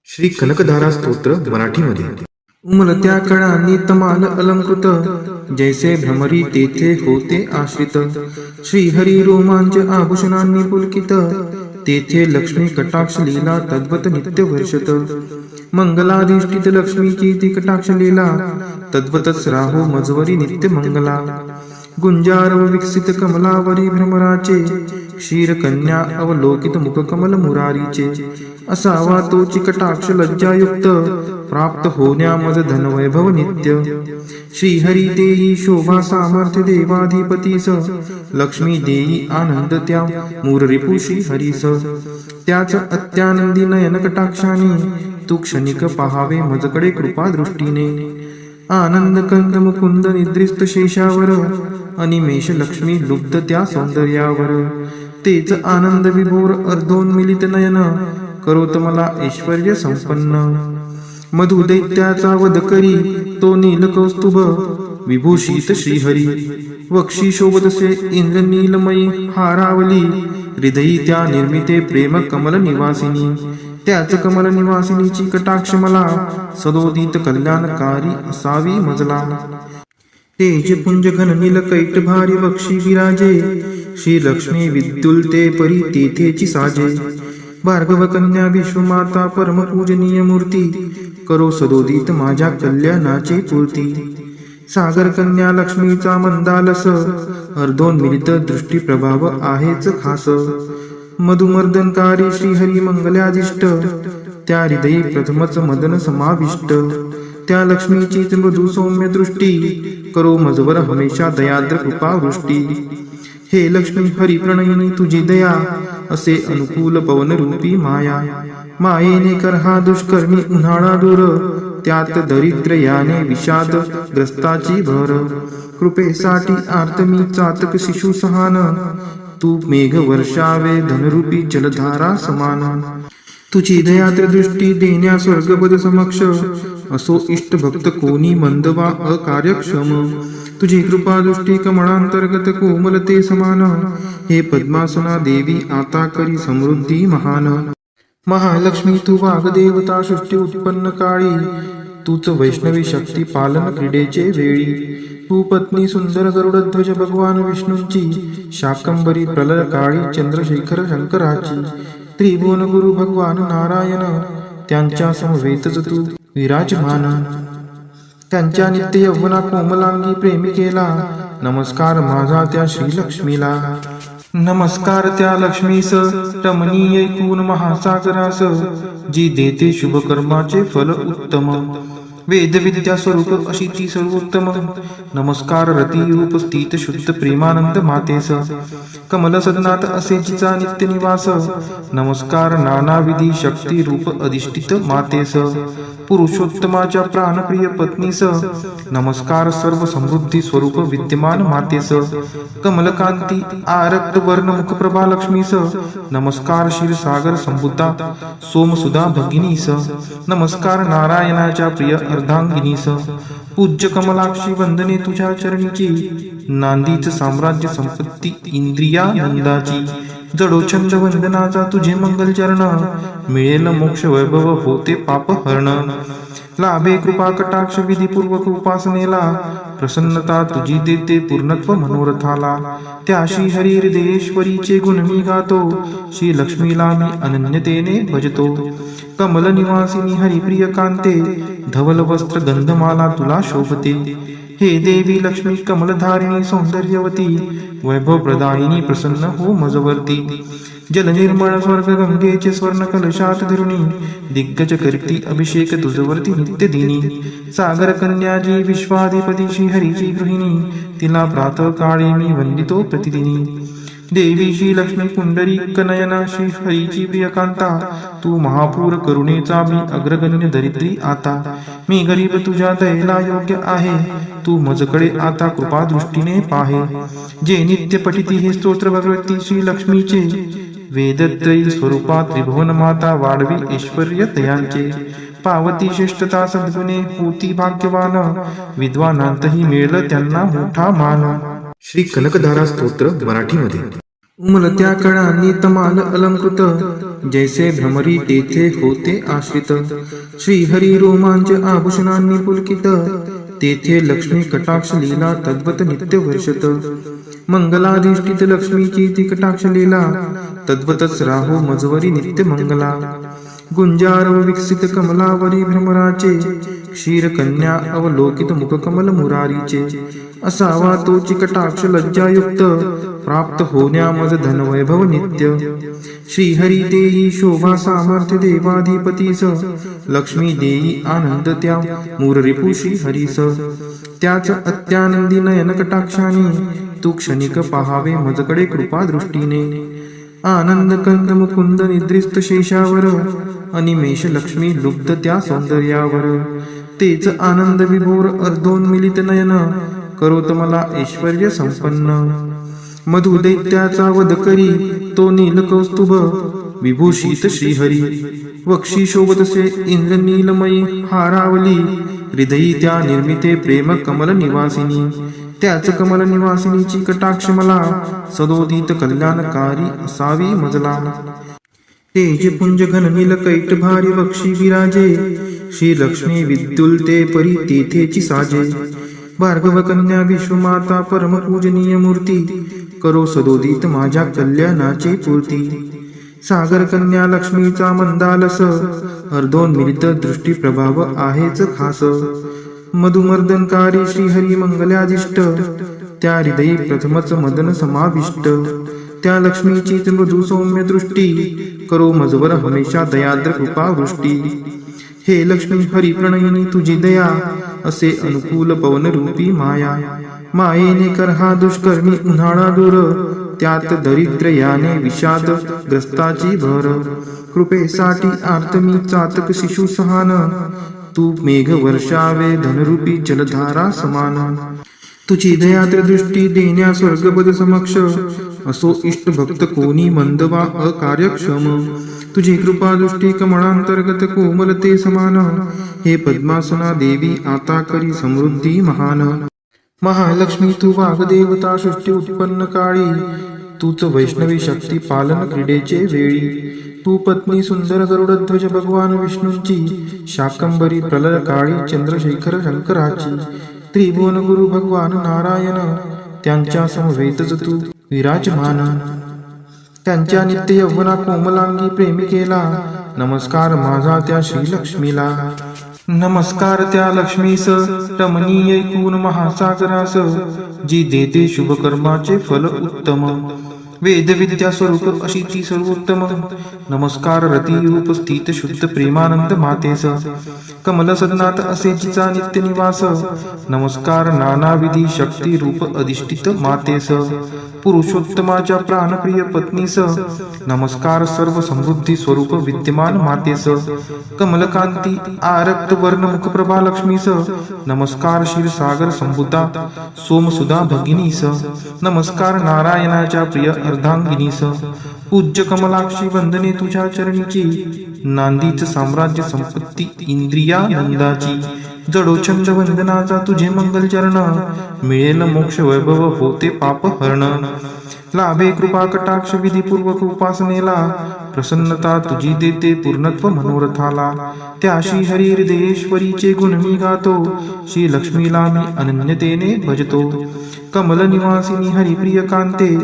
श्री कनकधारा स्तोत्र मराठीमध्ये. उमलत्या कळांनी तमाल अलंकृत, जैसे भ्रमरी तेथे होते आश्रित. श्रीहरी रोमांच आभूषणांनी पुलकित, तेथे लक्ष्मी कटाक्ष लीला तद्वत नित्य वर्षत. मंगलाधिष्ठित लक्ष्मीची ती कटाक्ष लीला, तद्वतच राहो मजवरी नित्य मंगला. गुंजारव विकसित कमलावरी भ्रमराचे, क्षीर कन्या अवलोकित मुख कमल मुरारीचे. असावा तोची कटाक्ष लज्जायुक्त, प्राप्त होण्या मज धनवैभव नित्य. श्रीहरी देई शोभा सामर्थ्य देवाधिपतीस, लक्ष्मी देई आनंद त्या मूररिपु श्रीहरीस. त्याच अत्यानंदी नयन कटाक्षाने, तू क्षणिक पहावे मजकडे कृपा दृष्टीने. आनंद कंद मुकुंद निद्रिस्त शेषावर, अनिमेष लक्ष्मी लुब्ध त्या सौंदर्यावर. तेच आनंद विभोर अर्धोन्मिलित नयन, करोत मला ऐश्वर्य संपन्न. मधु दैत्याचा वध करी तो नील कौस्तुभ, विभूषित श्रीहरी. वक्षी शोभतसे इंद्र नीलमयी हारावली, हृदयी त्या निर्मिते प्रेम कमल निवासिनी. त्याच कमल निवासिनीची कटाक्ष मला, सदोदित कल्याणकारी असावी मजला. तेज पुंज घन नील कैट भारी वक्षी विराजे, श्री लक्ष्मी विद्युल्ते परी तेथेची साजे. भार्गव कन्या विश्वमाता परम पूजनीय मूर्ती, करो सदोदित माझ्या कल्याणाची पूर्ती. सागर कन्या लक्ष्मीचा मंदालस, अर्धोन्मिलित दृष्टी प्रभाव आहेच खास. मधुमर्दनकारी श्रीहरी मंगल्यादिष्ट, त्या हृदयी प्रथमच मदन समाविष्ट. त्या लक्ष्मीचीच मृदू सौम्य दृष्टी, करो मजवर हमेशा दयाद्र कृपावृष्टी. हे लक्ष्मी हरिप्रणयिनी तुझी दया, असे अनुकूल पवन रूपी माया. मायेने कर हा दुष्कर्मी उन्हाळा दूर, त्यात दरिद्र याने विषाद ग्रस्ताची भर. कृपेसाठी आर्त मी चातक शिशु सहान, तू मेघ वर्षावे धनरूपी जलधारा समान. तुझी दयाद्र दृष्टी देण्या स्वर्गपद समक्ष, असो इष्ट भक्त कोणी मंद वा अकार्यक्षम. तुझी कृपा दृष्टी कमळांतर्गत कोमलते समान, हे पद्मासना देवी आता करी समृद्धी महान. महालक्ष्मी तू वाग्देवता सृष्टी उत्पन्न काळी, तूच वैष्णवी शक्ती पालन क्रीडेचे वेळी. तू पत्नी सुंदर गरुडध्वज भगवान विष्णूंची, शाकंबरी प्रलय काळी चंद्रशेखर शंकराची. त्रिभुवन गुरु भगवान नारायण, त्यांच्या समवेतच तू विराजमान. त्यांच्या नित्य यौवना कोमलांगी प्रेमिकेला, नमस्कार माझा त्या श्रीलक्ष्मीला. नमस्कार त्या लक्ष्मीस रमणीय ऐकून महासागरास, जी देते शुभ कर्माचे फल उत्तम. वेद विद्या स्वरूप अशी ती सर्वोत्तम. नमस्कार रती रूप स्थित शुद्ध प्रेमानंद मातेस, कमल सदनात असे जिचा नित्य निवास. नमस्कार नानाविधी शक्ती रूप अधिष्ठित मातेस, पुरुषोत्तमाच्या प्राणप्रिय पत्नीस. नमस्कार सर्व समृद्धी स्वरूप विद्यमान मातेस, कमलकांती आरक्त वर्ण मुखप्रभा लक्ष्मीस. नमस्कार क्षीरसागर संबुद्धा सोमसुधा भगिनीस. नमस्कार नारायणाच्या प्रिय अर्धांगिनीस. पूज्य कमलाक्षी वंदने तुझ्या चरणीची, नांदीच साम्राज्य संपत्ती इंद्रियानंदाची. जडोछंद वंदनाचा तुझे मंगल चरण, मिळेल मोक्ष वैभव होते पाप हरण. लाभे कृपा कटाक्ष विधीपूर्वक उपासनेला, प्रसन्नता तुझी देते पूर्णत्व मनोरथाला. त्या श्रीहरी हृदयेश्वरीचे गुण मी गातो, श्री लक्ष्मीला मी अनन्यतेने भजतो. कमल निवासिनी हरिप्रिय कांते, धवल वस्त्र गंधमाला तुला शोभते. हे देवी लक्ष्मी कमलधारिणी सौंदर्यवती, वैभव प्रदायिनी प्रसन्न हो मजवर्ती. जल निर्मळ स्वर्ग गंगेचे स्वर्ण कलशात धरुणी, दिग्गज करती अभिषेक तुझवरती नित्य दिनी. सागर कन्याजी विश्वाधिपती श्रीहरीची गृहिणी, तिला प्रातः काळी मी वंदितो प्रतिदिनी. देवी श्री लक्ष्मी पुंडरीक नयना श्री हरीची प्रियकांता, तू महापूर करुणेचा मी अग्रगण्य दरिद्री आता. मी गरीब तुझ्या दयेला योग्य आहे, तू मजकडे आता कृपा दृष्टीने पाहे. जे नित्य पठिती हे स्तोत्र भगवती श्री लक्ष्मीचे, वेदत्रयी स्वरूपा त्रिभुवन माता वाढवी ऐश्वर्य दयांचे. पावती श्रेष्ठता सद्गुणे होती भाग्यवान, विद्वानांतही मिळेल त्यांना मोठा मान. श्री कनकधारा स्तोत्र मराठीमध्ये. उमलत्या कळांनी तमाल अलंकृत, जैसे भ्रमरी तेथे होते आश्रित. श्रीहरी रोमांच आभूषणांनी पुलकित, तेथे लक्ष्मी कटाक्ष लीला तद्वत नित्य वर्षत. मंगलाधिष्ठित लक्ष्मीची ती कटाक्ष लीला, तद्वतच राहो मजवरी नित्य मंगला. गुंजार विकसित कमलावरी भ्रमराचे, क्षीर कन्या अवलोकित मुखकमल मुरारीचे. असावा तोची कटाक्ष लज्जायुक्त, प्राप्त होण्या मज धनवैभव नित्य. श्रीहरी देई शोभा सामर्थ्य देवाधिपतीस, लक्ष्मी देई आनंद त्या मूररिपू श्रीहरीस. त्याच अत्यानंदी नयन कटाक्षाने, तू क्षणिक पहावे मजकडे कृपा दृष्टीने. आनंद कंद मुकुंद निद्रिस्त शेषावर, अनिमेष लक्ष्मी लुब्ध त्या सौंदर्यावर. तेच आनंद विभोर अर्धोन्मिलित नयन, करोत मला ऐश्वर्य संपन्न. मधुदैत्याचा वध करी तो नीलकौस्तुभ, विभूषित श्रीहरी. वक्षी शोभतसे इंद्रनीलमयी हारावली, हृदयी त्या निर्मिते प्रेम कमल निवासिनी. त्याच कमल निवासिनीची कटाक्ष मला, सदोदित कल्याणकारी असावी मजला. तेज पुंज घन नील कैट भारी वक्षी विराजे, श्री लक्ष्मी विद्युलते परी तेथेची साजे. भार्गव कन्या विश्वमाता परम पूजनीय मूर्ती, करो सदोदित माझ्या कल्याणाची पूर्ती. सागर कन्या लक्ष्मीचा मंदालस, अर्धोन्मिलित दृष्टी प्रभाव आहेच खास. मधुमर्दनकारी श्रीहरी मंगलाधिष्ट, त्या हृदयी प्रथमच मदन समाविष्ट. त्या लक्ष्मीचीच मृदू सौम्य दृष्टी, करो मजवर हमेशा दयाद्र कृपा वृष्टी. हे लक्ष्मी हरी प्रणयिनी तुझी दया, असे अनुकूल पवन रूपी माया. मायेने कर हा दुष्कर्मी उन्हाळा दूर, त्यात दरिद्र याने विषाद ग्रस्ताची भर. कृपेसाठी आर्तमी चातक शिशु सहान, तू मेघ वर्षावे धनरूपी जलधारा समान. तुझी दयाद्र दृष्टी देण्या स्वर्गपद समक्ष, असो इष्ट भक्त कोणी मंद वा अकार्यक्षम. तुझी कृपा दृष्टी कमळांतर्गत कोमलते समान, हे पद्मासना देवी आता करी समृद्धी महान. महालक्ष्मी तू वाग्देवता सृष्टी उत्पन्न काळी, तूच वैष्णवी शक्ती पालन क्रीडेचे वेळी. तू पत्नी सुंदर गरुडध्वज भगवान विष्णूंची, शाकंबरी प्रलय काळी चंद्रशेखर शंकराची. त्रिभुवन गुरु भगवान नारायण, त्यांच्या समवेतच तू विराजमान. त्यांच्या नित्य यौवना कोमलांगी प्रेमिकेला, नमस्कार माझा त्या श्रीलक्ष्मीला. नमस्कार त्या लक्ष्मीस रमणीय ऐकून महासागरास, जी देते शुभ कर्माचे फल उत्तम. वेद विद्या स्वरूप अशी ती सर्वोत्तम. नमस्कार रती रूप स्थित शुद्ध प्रेमानंद मातेस, कमल सदनात असे जिचा नित्य निवास. नमस्कार नानाविधी शक्ती रूप अधिष्ठित मातेस, पुरुषोत्तमाच्या प्राणप्रिय पत्नीस. नमस्कार सर्व समृद्धी स्वरूप विद्यमान मातेस, कमलकांती आरक्त वर्ण मुखप्रभा लक्ष्मीस. नमस्कार क्षीरसागर संभूता सोमसुधा भगिनीस. नमस्कार नारायणाच्या प्रिय अर्धांगिनीस. पूज्य कमलाक्षी वंदने तुझ्या चरणीची, नांदीच साम्राज्य संपत्ती इंद्रियानंदाची. जडोछंद वंदनाचा तुझे मंगल चरण, मिळेल मोक्ष वैभव होते पाप हरण. लाभे कृपा कटाक्ष विधीपूर्वक उपासनेला, प्रसन्नता तुझी देते पूर्णत्व मनोरथाला. त्या श्री हरी हृदयेश्वरीचे गुण मी गातो, श्री लक्ष्मीला मी अनन्यतेने भजतो. कमल निवासिनी हरिप्रिय कांते,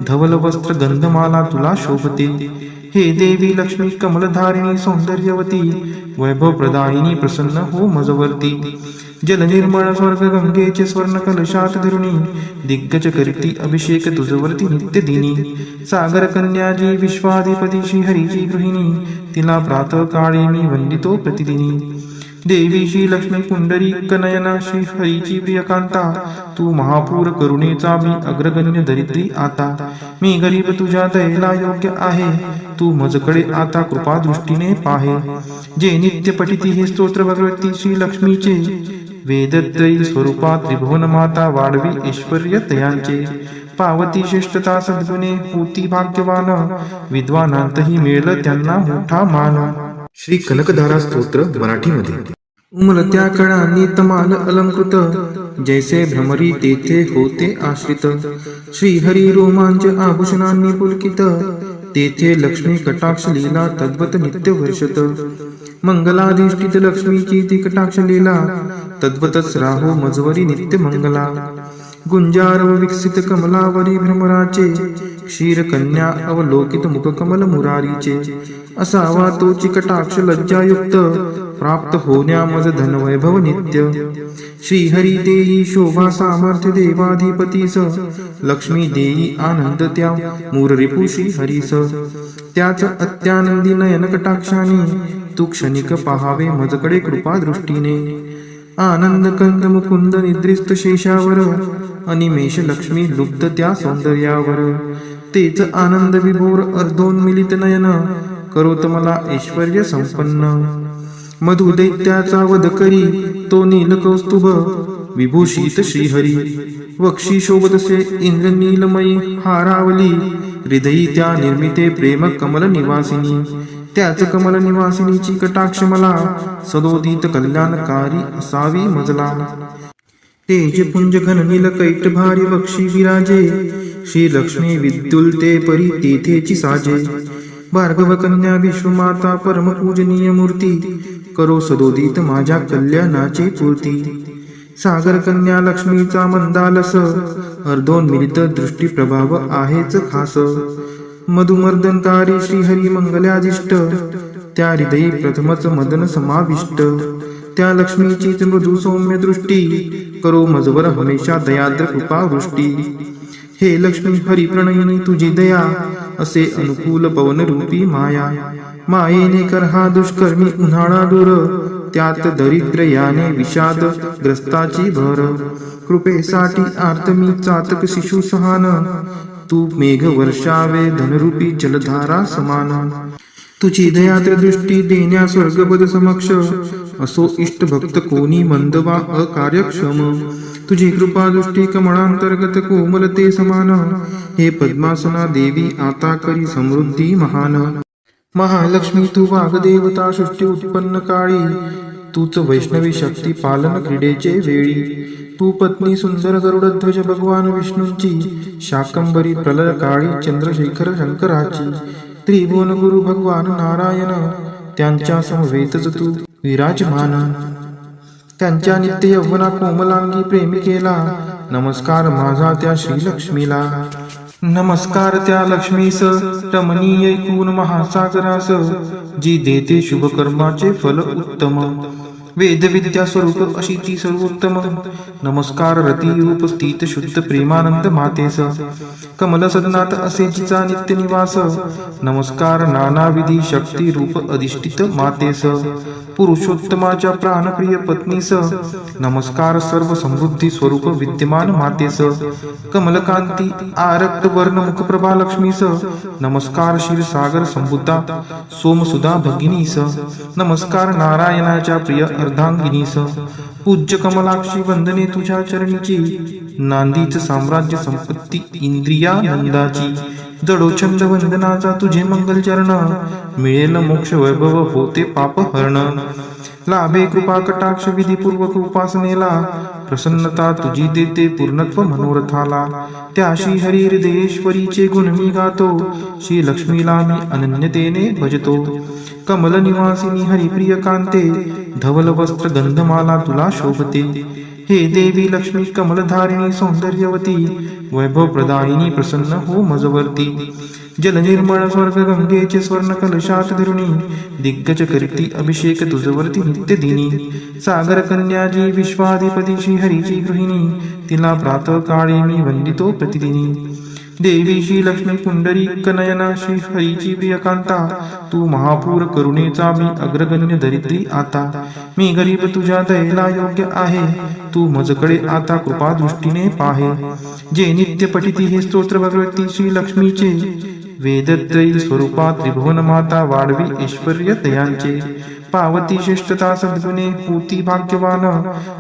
धवल वस्त्र गंधमाला तुला शोभते. हे देवी लक्ष्मी कमलधारिणी सौंदर्यवती, वैभव प्रदायिनी प्रसन्न हो मजवर्ती. जल निर्मळ स्वर्ग गंगेचे स्वर्ण कलशात धरुणी, दिग्गज करीती अभिषेक तुझवरती नित्य दिनी. सागर कन्याजी विश्वाधिपती श्रीहरीची गृहिणी, तिला प्रातः काळी मी वंदितो प्रतिदिनी. देवी श्री लक्ष्मी पुंडरी कनयना श्री हरीची प्रियकांता, तू महापूर करुणेचा मी अग्रगण्य दरिद्री आता. मी गरीब तुझ्या दयेला योग्य आहे, तू मजकडे आता कृपा दृष्टीने पाहे. जे नित्य पठिती हे स्तोत्र भगवती श्री लक्ष्मीचे, वेदत्रयी स्वरूपा त्रिभुवन माता वाढवी ऐश्वर्य तयांचे. पावती श्रेष्ठता सद्गुणे होती भाग्यवान, विद्वानांतही मिळेल त्यांना मोठा मान. श्री कनकधारा स्तोत्र मराठीमध्ये. उमलत्या कळांनी तमाल अलंकृत, जैसे भ्रमरी तेथे होते आश्रित. श्रीहरी रोमांच आभूषणांनी पुलकित, तेथे लक्ष्मी कटाक्ष लीला तद्वत नित्य वर्षत. मंगलाधिष्ठित लक्ष्मीची ती कटाक्ष लीला तद्वतच राहो मजवरी नित्य मंगला. गुंजारव विकसित कमलावरी भ्रमराचे क्षीर कन्या अवलोकित मुख कमल मुरारीचे. असावा तोची कटाक्ष लज्जायुक्त प्राप्त होण्या मज धनवैभव नित्य. श्रीहरी देई शोभा सामर्थ्य देवाधिपतीस लक्ष्मी देई आनंद त्या मूररिपु श्रीहरीस. त्याच अत्यानंदी नयन कटाक्षाने तू क्षणिक पहावे मजकडे कृपा दृष्टीने. आनंद कंद मुकुंद निद्रिस्त शेषावर अनिमेष लक्ष्मी लुब्ध त्या सौंदर्यावर. तेच आनंद विभोर अर्धोन्मिलित नयन करोत मला ऐश्वर्य संपन्न. मधु दैत्याचा वध करी तो नील कौस्तुभ विभूषित श्रीहरी. वक्षी शोभतसे इंद्र नीलमयी हारावली हृदयी त्या निर्मिते प्रेम कमल निवासिनी. त्याच कमल निवासिनीची कटाक्ष मला सदोदित कल्याणकारी असावी मजला. तेज पुंज घन नील कैट भारी वक्षी विराजे श्री लक्ष्मी विद्युल्ते परी तेथेची साजे. भार्गव कन्या विश्वमाता परम पूजनीय मूर्ती करो सदोदित माझ्या कल्याणाची पूर्ती. सागर कन्या लक्ष्मीचा मंदालस अर्धोन्मिलित दृष्टी प्रभाव आहेच खास. मधुमर्दनकारी श्रीहरी मंगलाधिष्ट त्या हृदयी प्रथमच मदन समाविष्ट. त्या लक्ष्मीचीच मृदू सौम्य दृष्टी करो मजवर हमेशा दयाद्र कृपा वृष्टी. हे लक्ष्मी हरिप्रणयिनी तुझी दया असे अनुकूल पवन रूपी माया. मायेने कर हा दुष्कर्मी उन्हाळा दूर त्यात दरिद्र याने विषाद ग्रस्ताची भर. कृपेसाठी आर्त मी चातक शिशु सहान तू मेघ वर्षावे धनरूपी जलधारा समान. तुझी दयाद्र दृष्टी देण्या स्वर्गपद समक्ष असो इष्ट भक्त कोणी मंद वा अकार्यक्षम. तुझी कृपा दृष्टी कमळांतर्गत कोमलते समान. हे पद्मासना देवी आता करी समृद्धी महान. महालक्ष्मी तू वाग्देवता सृष्टी उत्पन्न काळी तूच वैष्णवी शक्ती पालन क्रीडेचे वेळी. तू पत्नी सुंदर गरुडध्वज भगवान विष्णूंची शाकंबरी प्रलय काळी चंद्रशेखर शंकराची. त्रिभुवन गुरु भगवान नारायण त्यांच्या समवेतच तू विराजमान. त्यांच्या नित्य यौवना कोमलांगी प्रेमिकेला नमस्कार माझा त्या श्रीलक्ष्मीला. नमस्कार त्या लक्ष्मीस रमणीय ऐकून महासागरास जी देते शुभ कर्माचे फल उत्तम. वेदविद्या स्वरूप अशीची सर्वोत्तम. नमस्कार रती रूप स्थित शुद्ध प्रेमानंद मातेस. कमल सदनात असे जिचा नित्य निवास. नमस्कार नानाविधी शक्ती रूप अधिष्ठित मातेस. पुरुषोत्तमाच्या प्राणप्रिय पत्नीस. नमस्कार सर्व समृद्धी स्वरूप विद्यमान मातेस. कमलकांती आरक्त वर्ण मुखप्रभा लक्ष्मीस. नमस्कार क्षीरसागर संबुद्धा सोमसुधा भगिनीस. नमस्कार नारायणाच्या प्रिय अर्धांगिनीस. पूज्य कमलाक्षी वंदने तुझ्या चरणीची. नांदीच साम्राज्य संपत्ती इंद्रियानंदाची. जडोछंद वंदनाचा तुझे मंगल चरण. मिळेल मोक्ष वैभव होते पाप हरण. लाभे कृपा कटाक्ष विधीपूर्वक उपासनेला. प्रसन्नता तुझी देते पूर्णत्व मनोरथाला. त्या श्री हरी हृदयेश्वरीचे गुण मी गातो. श्री लक्ष्मीला मी अनन्यतेने भजतो. कमल निवासिनी हरिप्रिय कांते धवल वस्त्र गंधमाला तुला शोभते. हे देवी लक्ष्मी कमलधारिणी सौंदर्यवती वैभव प्रदायिनी प्रसन्न हो मजवर्ती. जल निर्मळ स्वर्ग गंगेचे स्वर्ण कलशात धरुणी दिग्गज करती अभिषेक तुझवरती नित्य दिनी. सागर कन्याजी विश्वाधिपती श्री हरीची गृहिणी तिला प्रातः काळी मी वंदितो प्रतिदिनी. देवी श्री लक्ष्मी पुंडरी कनयना श्री हरीची प्रियकांता. तू महापूर करुणेचा मी अग्रगण्य दरिद्री आता. मी गरीब तुझ्या दयेला योग्य आहे. तू मजकडे आता कृपा दृष्टीने पाहे. जे नित्य पठिती हे स्तोत्र भगवती श्री लक्ष्मीचे. वेदत्रयी स्वरूपा त्रिभुवन माता वाढवी ऐश्वर्य दयांचे. पावती श्रेष्ठता सद्गुणे होती भाग्यवान.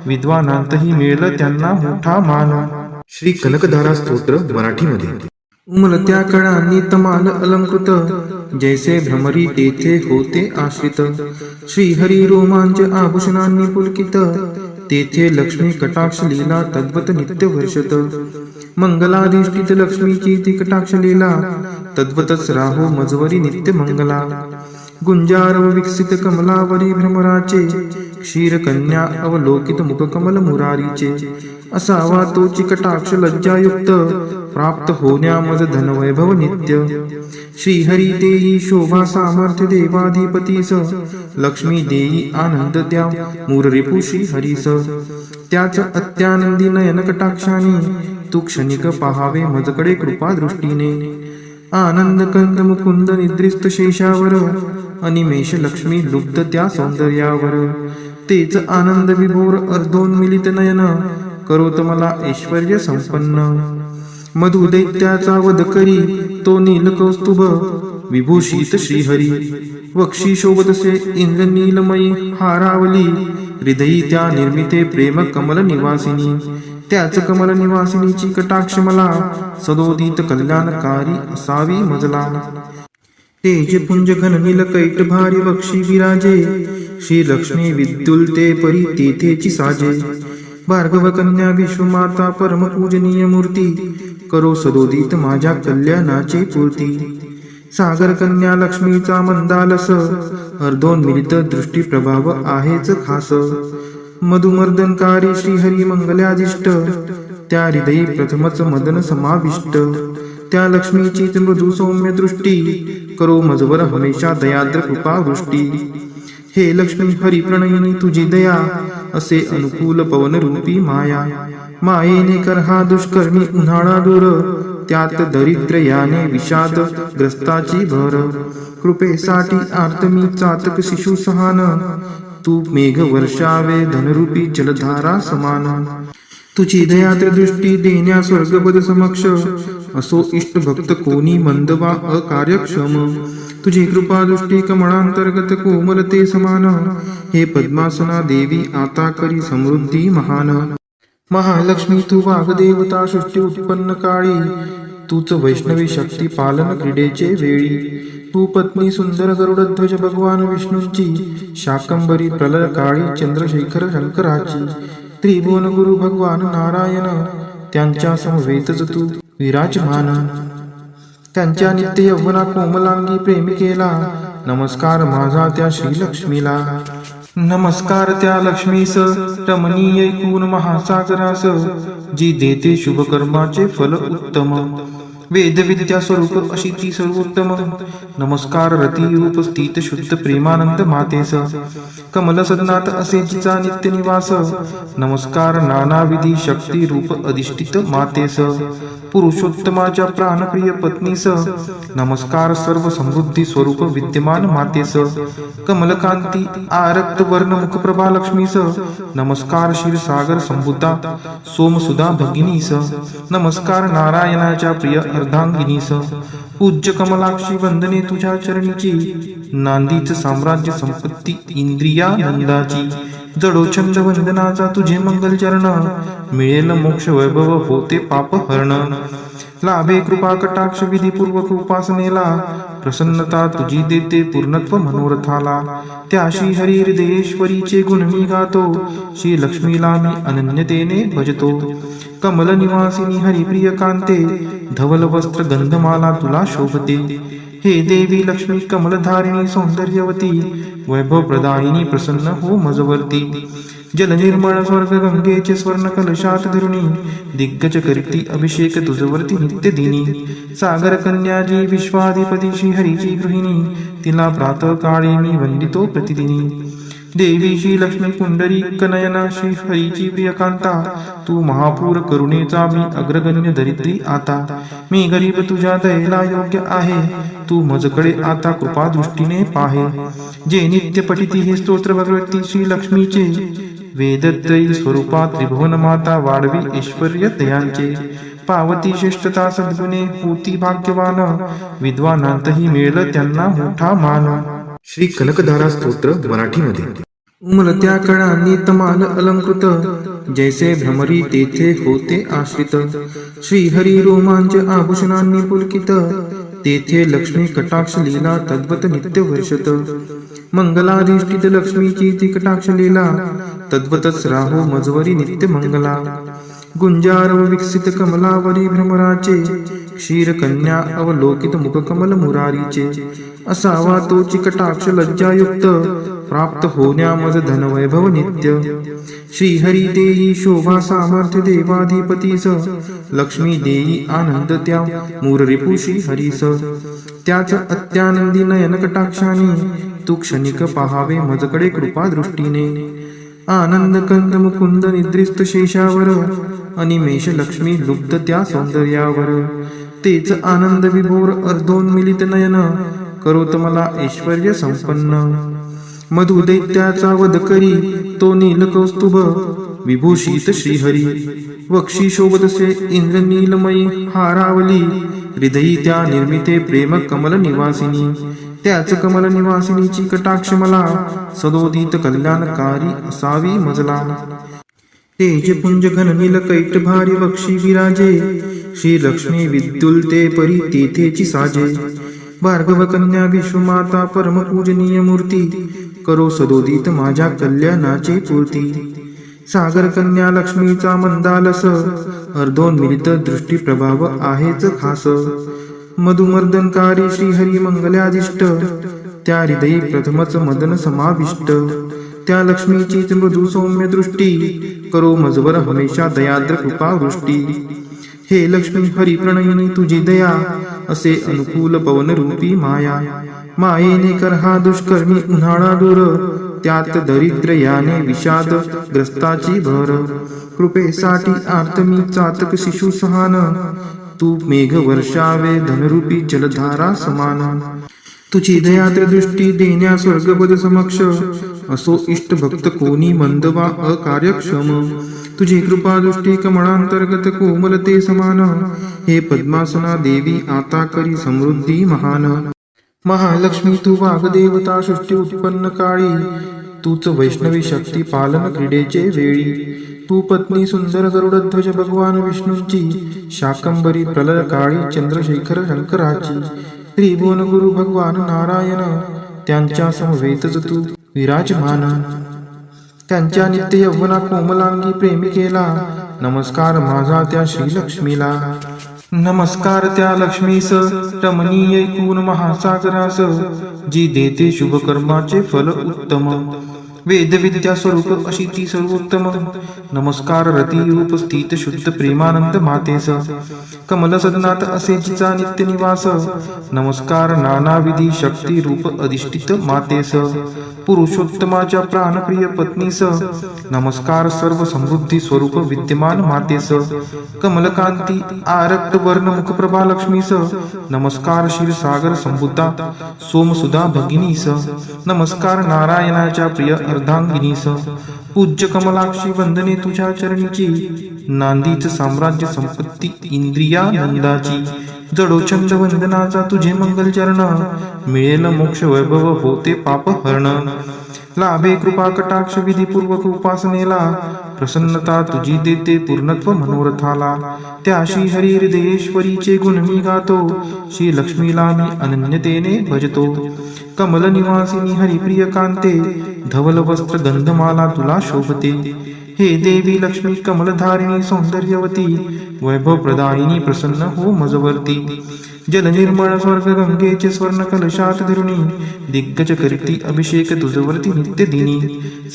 विद्वानांतही मिळेल त्यांना मोठा मान. श्री कनकधारा स्तोत्र मराठीमध्ये. उमलत्या कळांनी तमाल अलंकृत जैसे भ्रमरी तेथे होते आश्रित. श्रीहरी रोमांच आभूषणांनी पुलकित तेथे लक्ष्मी कटाक्ष लीला तद्वत नित्य वर्षत. मंगलाधिष्ठित लक्ष्मीची ती कटाक्ष लीला तद्वतच राहो मजवरी नित्य मंगला. गुंजार विकसित कमलावरी भ्रमराचे, क्षीर कन्या अवलोकित मुख कमल मुरारीचे. असावा तोची कटाक्ष लज्जायुक्त, प्राप्त होण्या मज धन वैभव नित्य. श्रीहरी देई शोभा सामर्थ्य देवाधिपतीस, लक्ष्मी देई आनंद द्या मूररिपु श्रीहरीस. त्याच अत्यानंदी नयन कटाक्षाने, तू क्षणिक पहावे मजकडे कृपा दृष्टीने. आनंद कंद मुकुंद निद्रिस्त शेषावर, अनिमेष लक्ष्मी लुब्ध त्या सौंदर्यावर. तेच आनंद विभोर अर्धोन्मिलित नयन, करोत मला ऐश्वर्य संपन्न. मधु दैत्याचा वध करी तो नीलकौस्तुभ, विभूषित श्रीहरी. वक्षी शोभतसे इंद्रनीलमयी हारावली, हृदयी त्या निर्मिते प्रेम कमल निवासिनी. त्याच कमल निवासिनीची कटाक्ष मला, सदोदित कल्याणकारी असावी मजला. तेज पुंज घन नील कैट भारी वक्षी विराजे, श्री लक्ष्मी विद्युल्ते परी तेथेची साजे. भार्गव कन्या विश्वमाता परम पूजनीय मूर्ती, करो सदोदित माझ्या कल्याणाची पूर्ती. सागर कन्या लक्ष्मीचा मंदालस, अर्धोन्मिलित दृष्टी प्रभाव आहेच खास. मधुमर्दनकारी श्रीहरी मंगलाधिष्ट, त्या हृदयी प्रथमच मदन समाविष्ट. त्या लक्ष्मीचीच मृदू सौम्य दृष्टी, करो मजवर हमेशा दयाद्र कृपा वृष्टी. हे लक्ष्मी हरी प्रणयिनी तुझी दया, असे अनुकूल पवन रूपी माया. मायेने कर हा दुष्कर्मी उन्हाळा दूर, त्यात दरिद्र याने विषाद ग्रस्ताची भर. कृपेसाठी आर्त मी चातक शिशु सहान, तू मेघ वर्षावे धनरूपी जलधारा समान. तुझी दयाद्र दृष्टी देण्या स्वर्गपद समक्ष, असो इष्ट भक्त कोणी मंद वा अकार्यक्षम. तुझी कृपा दृष्टी कमळांतर्गत कोमलते समान, हे पद्मासना देवी आता करी समृद्धी महान. महालक्ष्मी तू वाग्देवता सृष्टी उत्पन्न काळी, तूच वैष्णवी शक्ती पालन क्रीडेचे वेळी. तू पत्नी सुंदर गरुडध्वज भगवान विष्णूंची, शाकंबरी प्रलय काळी चंद्रशेखर शंकराची. त्रिभुवन गुरु भगवान नारायण, त्यांच्या समवेतच तू विराजमान. त्यांच्या नित्य यौवना कोमलांगी प्रेमिकेला, नमस्कार माझा त्या श्रीलक्ष्मीला. नमस्कार त्या लक्ष्मीस रमणीय ऐकून महासागरास, जी देते शुभ कर्माचे फल उत्तम. वेद विद्या स्वरूप अशी ती सर्वोत्तम. नमस्कार रती रूप स्थित शुद्ध प्रेमानंद मातेस, कमल सदनात असे जिचा नित्य निवास. नमस्कार नानाविधी शक्ती रूप अधिष्ठित मातेस, पुरुषोत्तमाच्या प्राणप्रिय पत्नीस. नमस्कार सर्व समृद्धी स्वरूप विद्यमान मातेस, कमलकांती आरक्त वर्ण मुखप्रभा लक्ष्मीस. नमस्कार क्षीरसागर संभूता सोमसुधा भगिनीस. नमस्कार नारायणाच्या प्रिय अर्धांगिनीस. पूज्य कमलाक्षी वंदने तुझ्या चरणीची, नांदीच साम्राज्य संपत्ती इंद्रियानंदाची. जडोछंद वंदनाचा तुझे मंगल चरण, मिळेल मोक्ष वैभव होते पाप हरण. लाभे कृपा कटाक्ष विधीपूर्वक उपासनेला, प्रसन्नता तुझी देते पूर्णत्व मनोरथाला. त्या श्री हरी हृदयेश्वरीचे गुण मी गातो, श्री लक्ष्मीला मी अनन्यतेने भजतो. कमल निवासिनी हरिप्रिय कांते, धवल वस्त्र गंधमाला तुला शोभते. हे देवी लक्ष्मी कमलधारिणी सौंदर्यवती, वैभव प्रदायिनी प्रसन्न हो मजवर्ती. जल निर्मळ स्वर्ग गंगेचे स्वर्ण कलशात धरुणी, दिग्गज करीती अभिषेक तुझवरती नित्य दिनी. सागर कन्याजी विश्वाधिपती श्रीहरीची गृहिणी, तिला प्रातः काळी मी वंदितो प्रतिदिनी. देवी श्री लक्ष्मी पुंडरी कनयना श्री हरीची प्रियकांता, तू महापूर करुणेचा मी अग्रगण्य दरिद्री आता. मी गरीब तुझ्या दयेला योग्य आहे, तू मजकडे आता कृपा दृष्टीने पाहे. जे नित्य पठिती हे स्तोत्र भगवती श्री लक्ष्मीचे, वेदत्रयी स्वरूपा त्रिभुवन माता वाढवी ऐश्वर्य दयांचे. पावती श्रेष्ठता सद्गुणे होती भाग्यवान, विद्वानांतही मिळेल त्यांना मोठा मान. श्री कनकधारा स्तोत्र मराठीमध्ये. उमलत्या कळांनी तमाल अलंकृत, जैसे भ्रमरी तेथे होते आश्रित. श्रीहरी रोमांच आभूषणांनी पुलकित, तेथे लक्ष्मी कटाक्ष लीला तद्वत नित्य वर्षत. मंगलाधिष्ठित लक्ष्मीची ती कटाक्ष लीला, तद्वतच राहो मजवरी नित्य मंगला. गुंजार विकसित कमलावरी भ्रमराचे, क्षीरकन्या अवलोकित मुखकमल मुरारीचे असावा तो चिकटाक्ष लज्जायुक्त प्राप्त होण्या मज धनवैभव नित्य श्रीहरी देई शोभा सामर्थ्य देवाधिपतीस लक्ष्मी देई आनंद त्या मूररिपु श्रीहरीस त्याच अत्यानंदी नयन कटाक्षाने तू क्षणिक पहावे मजकडे कृपा दृष्टीने आनंद कंद मुकुंद निद्रिस्त शेषावर अनिमेष लक्ष्मी लुब्ध त्या सौंदर्यावर तेच आनंद विभोर अर्धोन्मिलित नयन करोत मला ऐश्वर्य संपन्न मधु दैत्याचा वध करी तो नील कौस्तुभ विभूषित श्रीहरी वक्षी शोभतसे इंद्र नीलमयी हारावली हृदयी त्या निर्मिते प्रेम कमल निवासिनी त्याच कमल निवासिनीची कटाक्ष मला सदोदित कल्याणकारी असावी मजला तेज पुंज घन नील कैट भारी वक्षी विराजे श्री लक्ष्मी विद्युलते परी तेथेची साजे भार्गव कन्या विश्वमाता परम पूजनीय मूर्ती करो सदोदित माझ्या कल्याणाची पूर्ती सागर कन्या लक्ष्मीचा मंदालस अर्धोन्मिलित दृष्टी प्रभाव आहेच खास मधुमर्दनकारी श्रीहरी मंगल्यादिष्ट त्या हृदयी प्रथमच मदन समाविष्ट त्या लक्ष्मीचीच मृदू सौम्य दृष्टी करो मजवर हमेशा दयाद्र कृपा वृष्टी हे लक्ष्मी हरिप्रणयिनी तुझी दया असे अनुकूल पवन रूपी माया मायेने कर हा दुष्कर्मी उन्हाळा दूर त्यात दरिद्र याने विषाद ग्रस्ताची भर कृपेसाठी आर्त मी चातक शिशु सहान तू मेघ वर्षावे धनरूपी जलधारा समान तुझी दयाद्र दृष्टी देण्या स्वर्गपद समक्ष असो इष्ट भक्त कोणी मंद वा अकार्यक्षम तुझी कृपा दृष्टी कमळांतर्गत कोमलते समान हे पद्मासना देवी आता करी समृद्धी महान महालक्ष्मी तू वाग्देवता सृष्टी उत्पन्न काळी तूच वैष्णवी शक्ती पालन क्रीडेचे वेळी तू पत्नी सुंदर गरुडध्वज भगवान विष्णूंची शाकंबरी प्रलय काळी चंद्रशेखर शंकराची त्रिभुवन गुरु भगवान नारायण त्यांच्या समवेतच तू विराजमान त्यांच्या नित्य यौवना कोमलांगी प्रेमिकेला नमस्कार माझा त्या श्रीलक्ष्मीला नमस्कार त्या लक्ष्मीस रमणीय ऐकून महासागरास जी देते शुभ कर्माचे फल उत्तम वेद विद्या स्वरूप अशी ती सर्वोत्तम नमस्कार रती रूप स्थित शुद्ध प्रेमानंद मातेस कमल सदनात असे जिचा नित्य निवास नमस्कार नानाविधी शक्ती रूप अधिष्ठित मातेस पुरुषोत्तमाच्या प्राणप्रिय पत्नीस नमस्कार सर्व समृद्धी स्वरूप विद्यमान मातेस कमलकांती आरक्त वर्ण मुखप्रभा लक्ष्मीस नमस्कार क्षीरसागर संबुद्धा सोमसुधा भगिनीस नमस्कार नारायणाच्या प्रिय अर्धांगिनीस पूज्य कमलाक्षी वंदने तुझ्या चरणीची नांदीच साम्राज्य संपत्ती इंद्रियानंदाची जडोचंद वंदनाचा तुझे मंगल चरण मिळेल मोक्ष वैभव होते पाप हरण लाभे कृपा कटाक्ष विधीपूर्वक उपासनेला प्रसन्नता तुझी देते पूर्णत्व मनोरथाला त्या श्री हरी हृदयेश्वरीचे गुण मी गातो श्री लक्ष्मीला मी अनन्यतेने भजतो कमल निवासिनी हरिप्रिय कांते धवल वस्त्र गंधमाला तुला शोभते हे देवी लक्ष्मी कमलधारिणी सौंदर्यवती वैभव प्रदायिनी प्रसन्न हो मजवर्ती जल निर्मळ स्वर्ग गंगेचे स्वर्ण कलशात धरुणी दिग्गज करती अभिषेक तुझवरती नित्य दिनी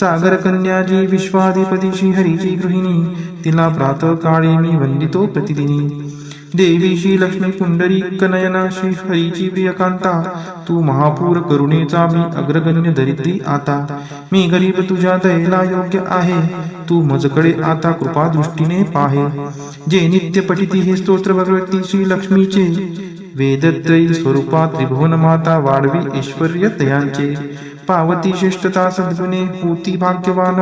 सागर कन्याजी विश्वाधिपती श्री हरीची गृहिणी तिला प्रातः काळी मी वंदितो प्रतिदिनी देवी श्री लक्ष्मी पुंडरी कनयना श्री हरीची प्रियकांता तू महापूर करुणेचा मी अग्रगण्य दरिद्री आता मी गरीब तुझ्या दयेला योग्य आहे तू मजकडे आता कृपा दृष्टीने पाहे जे नित्य पठिती हे स्तोत्र भगवती श्री लक्ष्मीचे वेदत्रयी स्वरूपात त्रिभुवन माता वाढवी ऐश्वर्य तयांचे पावती श्रेष्ठता सद्गुणे होती भाग्यवान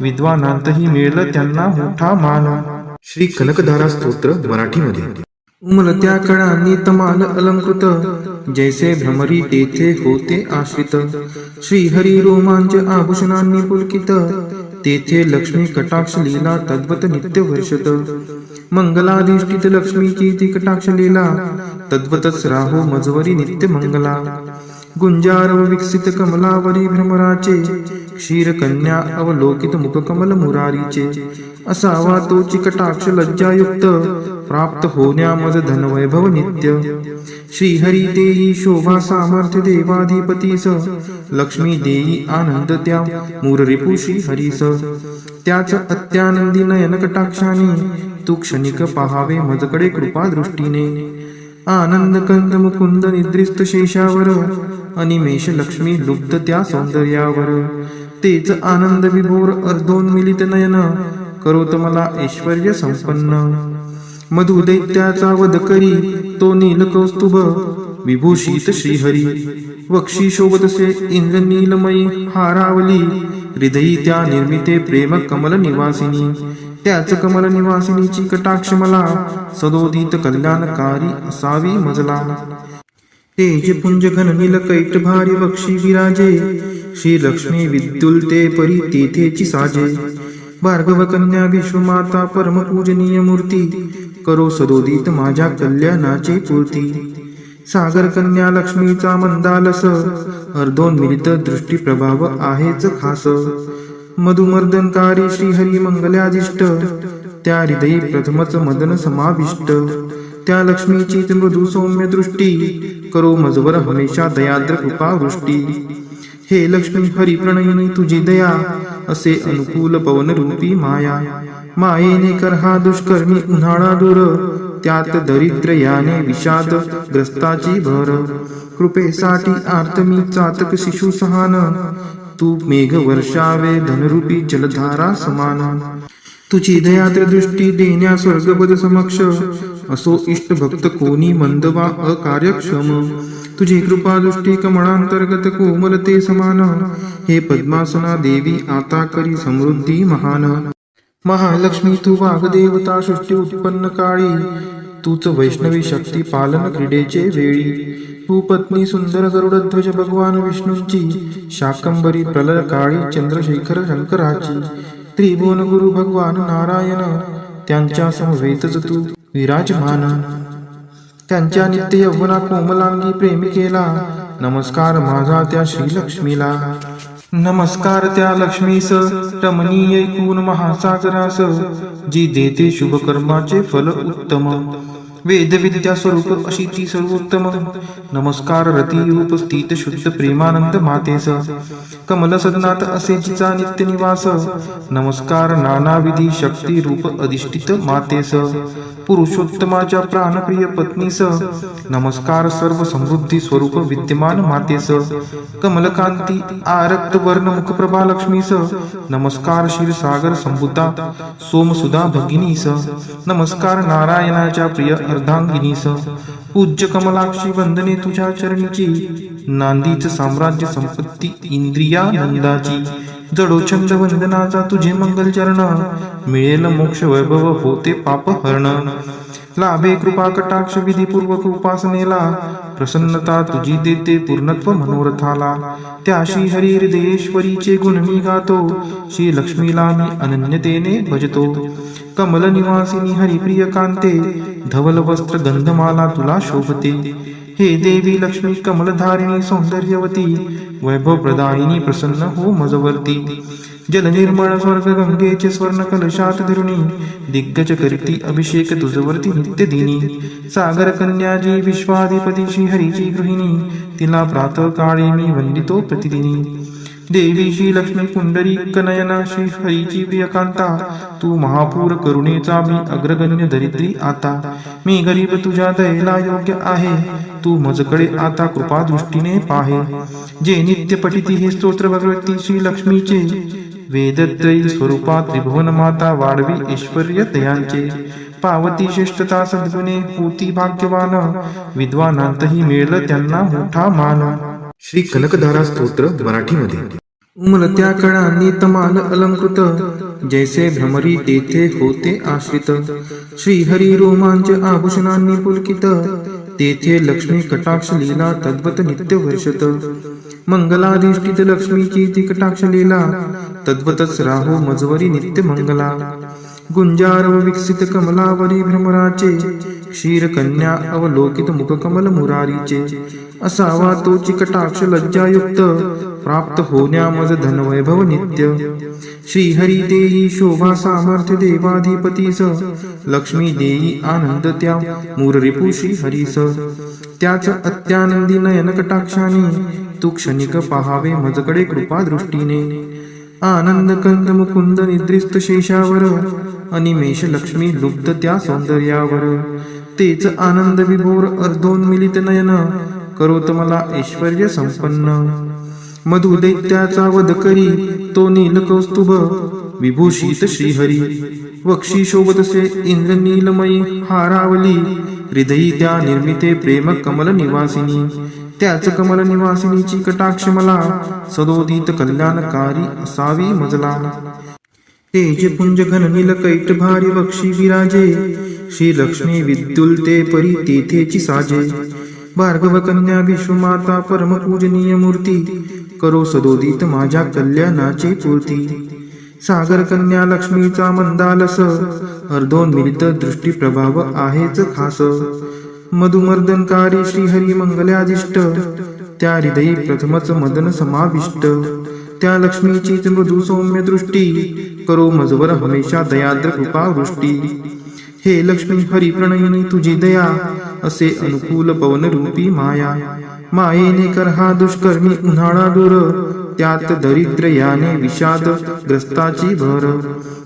विद्वानांतही मिळलं त्यांना मोठा मान श्री कनकधारा स्तोत्र मराठीमध्ये उमलत्या कळांनी तमाल अलंकृत जैसे भ्रमरी तेथे होते आश्रित श्रीहरी रोमांच आभूषणांनी पुलकित तेथे लक्ष्मी कटाक्ष लीला तद्वत नित्य वर्षत मंगलाधिष्ठित लक्ष्मीची ती कटाक्ष लीला तद्वतच राहो मजवरी नित्य मंगला गुंजार विकसित कमलावरी भ्रमराचे क्षीर कन्या अवलोकित मुखकमल मुरारीचे असावा तो चिकटाक्ष लज्जायुक्त प्राप्त होण्या मज धनवैभव नित्य. श्रीहरी देई शोभा सामर्थ्य देवाधिपतीस, लक्ष्मी देई आनंद त्या मूररिपू श्रीहरीस. त्याच अत्यानंदी नयन कटाक्षाने तू क्षणिक पहावे मजकडे कृपा दृष्टीने. आनंद कंद मुकुंद निद्रिस्त शेषावर, अनिमेष लक्ष्मी लुब्ध त्या सौंदर्यावर. तेच आनंद विभोर अर्धोन्मिलित नयन, करोत मला ऐश्वर्य संपन्न. मधु दैत्याचा वध करी तो नीलकौस्तुभ, विभूषित श्रीहरी. वक्षी शोभतसे इंद्र नीलमयी हारावली, हृदयी त्या निर्मिते प्रेम कमल निवासिनी. त्याच कमल निवासिनीची कटाक्ष मला, सदोदित कल्याणकारी असावी मजला. तेज पुंज घन नील कैट भारी वक्षी विराजे, श्री लक्ष्मी विद्युलते परी तेथेची साजे. भार्गव कन्या विश्वमाता परम पूजनीय मूर्ती, करो सदोदित माझ्या कल्याणाची पूर्ती. सागर कन्या लक्ष्मीचा मंदालस, अर्धोन्मिलित दृष्टी प्रभाव आहेच खास. मधुमर्दनकारी श्रीहरी मंगलादिष्ट, त्या हृदयी प्रथमच मदन समाविष्ट. त्या लक्ष्मीचीच मृदू सौम्य दृष्टी, करो मजवर हमेशा दयाद्र कृपा वृष्टी. हे लक्ष्मी हरी प्रणयिनी तुझी दया, असे अनुकूल पवन रूपी माया. मायेने कर हा दुष्कर्मी उन्हाळा दूर, त्यात दरिद्र याने विषाद ग्रस्ताची भर. कृपेसाठी आर्त मी चातक शिशु सहान, तू मेघ वर्षावे धनरूपी जलधारा समान. तुझी दयाद्र दृष्टी देण्या स्वर्गपद समक्ष, असो इष्ट भक्त कोणी मंद वा अकार्यक्षम. तुझी कृपा दृष्टी कमळांतर्गत कोमलते समान, हे पद्मासना देवी आता करी समृद्धी महान. महालक्ष्मी तू वाग्देवता सृष्टी उत्पन्न काळी, तूच वैष्णवी शक्ती पालन क्रीडेचे वेळी. तू पत्नी सुंदर गरुडध्वज भगवान विष्णूंची, शाकंबरी प्रलय काळी चंद्रशेखर शंकराची. त्रिभुवन गुरु भगवान नारायण, त्यांच्या समवेतच तू विराजमान. त्यांच्या नित्य यौवना कोमलांगी प्रेमिकेला, नमस्कार माझा त्या श्रीलक्ष्मीला. नमस्कार त्या लक्ष्मीस रमणीय ऐकून महासागरास, जी देते शुभ कर्माचे फल उत्तम. वेद विद्या स्वरूप अशी ती सर्वोत्तम. नमस्कार रती रूप स्थित शुद्ध प्रेमानंद मातेस, कमल सदनात असे जिचा नित्य निवास. नमस्कार नानाविधी शक्ती रूप अधिष्ठित मातेस, पुरुषोत्तमाच्या प्राणप्रिय पत्नीस. नमस्कार सर्व समृद्धी स्वरूप विद्यमान मातेस, कमलकांती आरक्त वर्ण मुखप्रभा लक्ष्मीस. नमस्कार क्षीरसागर संभूता सोमसुधा भगिनीस. नमस्कार नारायणाच्या प्रिय अर्धांगिनीस. पूज्य कमलाक्षी वंदने तुझ्या चरणीची, नांदीच साम्राज्य संपत्ती इंद्रियानंदाची. जडोछंद वंदनाचा तुझे मंगल चरण, मिळेल मोक्ष वैभव होते पाप हरण. लाभे कृपा कटाक्ष विधीपूर्वक उपासनेला, प्रसन्नता तुझी देते पूर्णत्व मनोरथाला. त्या श्री हरी हृदयेश्वरीचे गुण मी गातो, श्री लक्ष्मीला मी अनन्यतेने भजतो. कमल निवासिनी हरिप्रिय कांते, धवल वस्त्र गंधमाला तुला शोभते. हे देवी लक्ष्मी कमलधारिणी सौंदर्यवती, वैभव प्रदायिनी प्रसन्न हो मजवर्ती. जल निर्मळ स्वर्ग गंगेचे स्वर्ण कलशात धरुणी, दिग्गज करीती अभिषेक तुझवरती नित्य दिनी. सागर कन्याजी विश्वाधिपती श्रीहरीची गृहिणी, तिला प्रातः काळी मी वंदितो प्रतिदिनी. देवी श्री लक्ष्मी पुंडरी कनयना श्री हरीची प्रियकांता, तू महापूर करुणेचा मी अग्रगण्य दरिद्री आता. मी गरीब तुझ्या दयेला योग्य आहे, तू मजकडे आता कृपा दृष्टीने पाहे. जे नित्य पठिती हे स्तोत्र भगवती श्री लक्ष्मीचे, वेदत्रयी स्वरूपा त्रिभुवन माता वाढवी ऐश्वर्य दयांचे. पावती श्रेष्ठता सद्गुणे होती भाग्यवान, विद्वानांतही मिळेल त्यांना मोठा मान. श्री कनकधारा स्तोत्र मराठीमध्ये. उमलत्या कळांनी तमाल अलंकृत, जैसे भ्रमरी तेथे होते आश्रित. श्रीहरी रोमांच आभूषणांनी पुलकित, तेथे लक्ष्मी कटाक्ष लीला तद्वत नित्य वर्षत. मंगलाधिष्ठित लक्ष्मीची ती कटाक्ष लीला, तद्वतच राहो मजवरी नित्य मंगला. गुंजारव विकसित कमलावरी भ्रमराचे, क्षीर कन्या अवलोकित मुख कमल मुरारीचे. असावा तोची कटाक्ष लज्जायुक्त प्राप्त होण्या मज धनवैभव नित्य श्रीहरी देई शोभा सामर्थ्य देवाधिपतीस लक्ष्मी देई आनंद त्या मूररिपू श्रीहरीस त्याच अत्यानंदी नयन कटाक्षाने तू क्षणिक पहावे मजकडे कृपा दृष्टीने आनंद कंद मुकुंद निद्रिस्त शेषावर अनिमेष लक्ष्मी लुब्ध त्या सौंदर्यावर तेच आनंद विभोर अर्धोन्मिलित नयन करोत मला ऐश्वर्य संपन्न मधु दैत्याचा वध करी तो नील कौस्तुभ विभूषित श्रीहरी वक्षी शोभतसे इंद्र नीलमयी हारावली हृदयी त्या निर्मिते प्रेम कमल निवासिनी त्याच कमल निवासिनीची कटाक्ष मला सदोदित कल्याणकारी असावी मजला तेज पुंज घन नील कैट भारी वक्षी विराजे श्री लक्ष्मी विद्युलते परी तेथेची साजे भार्गव कन्या विश्वमाता परम पूजनीय मूर्ती करो सदोदित माझ्या कल्याणाची पूर्ती सागर कन्या लक्ष्मीचा मंदालस अर्धोन्मिलित दृष्टी प्रभाव आहेच खास मधुमर्दनकारी श्रीहरी मंगल्यादिष्ट त्या हृदयी प्रथमच मदन समाविष्ट त्या लक्ष्मीचीच मृदू सौम्य दृष्टी करो मजवर हमेशा दयाद्र कृपा वृष्टी हे लक्ष्मी हरी प्रणयिनी तुझी दया असे अनुकूल पवन रूपी माया मायेने कर हा दुष्कर्मी उन्हाळा दूर त्यात दरिद्र याने विषाद ग्रस्ताची भर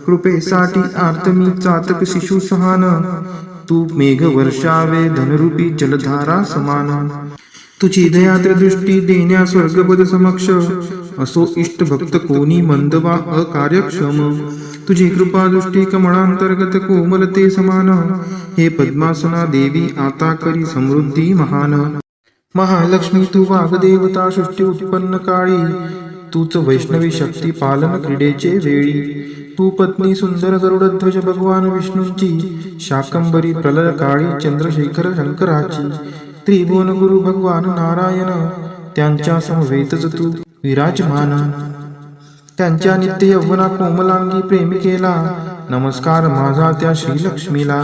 कृपेसाठी आर्त मी चातक शिशु सहान तू मेघ वर्षावे धनरूपी जलधारा समान तुझी दयाद्र दृष्टी देण्या स्वर्गपद समक्ष असो इष्ट भक्त कोणी मंद वा अकार्यक्षम तुझी कृपा दृष्टी कमळांतर्गत कोमलते समान हे पद्मासना देवी आता करी समृद्धी महान महालक्ष्मी तू वाग्देवता सृष्टी उत्पन्न काळी तूच वैष्णवी शक्ती पालन क्रीडेचे वेळी तू पत्नी सुंदर गरुडध्वज भगवान विष्णूंची शाकंबरी प्रलय काळी चंद्रशेखर शंकराची त्रिभुवन गुरु भगवान नारायण त्यांच्या समवेतच तू विराजमान त्यांच्या नित्य यौवना कोमलांगी प्रेमिकेला नमस्कार माझा त्या श्रीलक्ष्मीला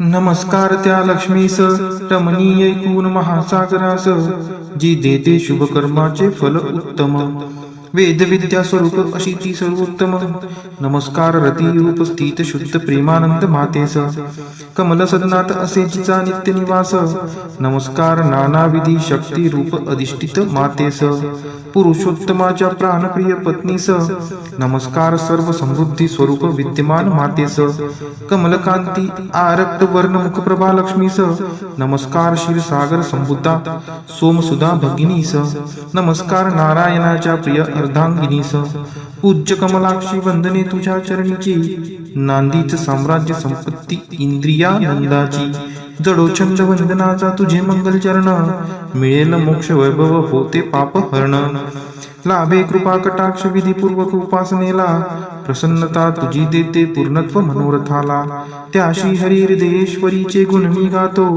नमस्कार त्या लक्ष्मीस रमणीय ऐकून महासागरास जी देते शुभ कर्माचे फल उत्तम वेद विद्या स्वरूप अशी ती सर्वोत्तम नमस्कार रती रूप स्थित शुद्ध प्रेमानंद मातेस कमल सदनात असे जिचा नित्य निवास नमस्कार नानाविधी शक्ती रूप अधिष्ठित मातेस पुरुषोत्तमाच्या प्राणप्रिय पत्नीस नमस्कार सर्व समृद्धी स्वरूप विद्यमान मातेस कमलकांती आरक्त वर्ण मुखप्रभा लक्ष्मीस नमस्कार क्षीरसागर संबुद्धा सोमसुधा भगिनीस नमस्कार नारायणाच्या प्रिय अर्धांगिनीस पूज्य कमलाक्षी वंदने तुझ्या चरणीची नांदीच साम्राज्य संपत्ती इंद्रियानंदाची जडोछंद वंदनाचा तुझे मंगल चरण मिळेल मोक्ष वैभव होते पाप हरण लाभे कृपा कटाक्ष विधीपूर्वक उपासनेला प्रसन्नता तुझी देते पूर्णत्व मनोरथाला त्या श्री हरी हृदयेश्वरीचे गुण मी गातो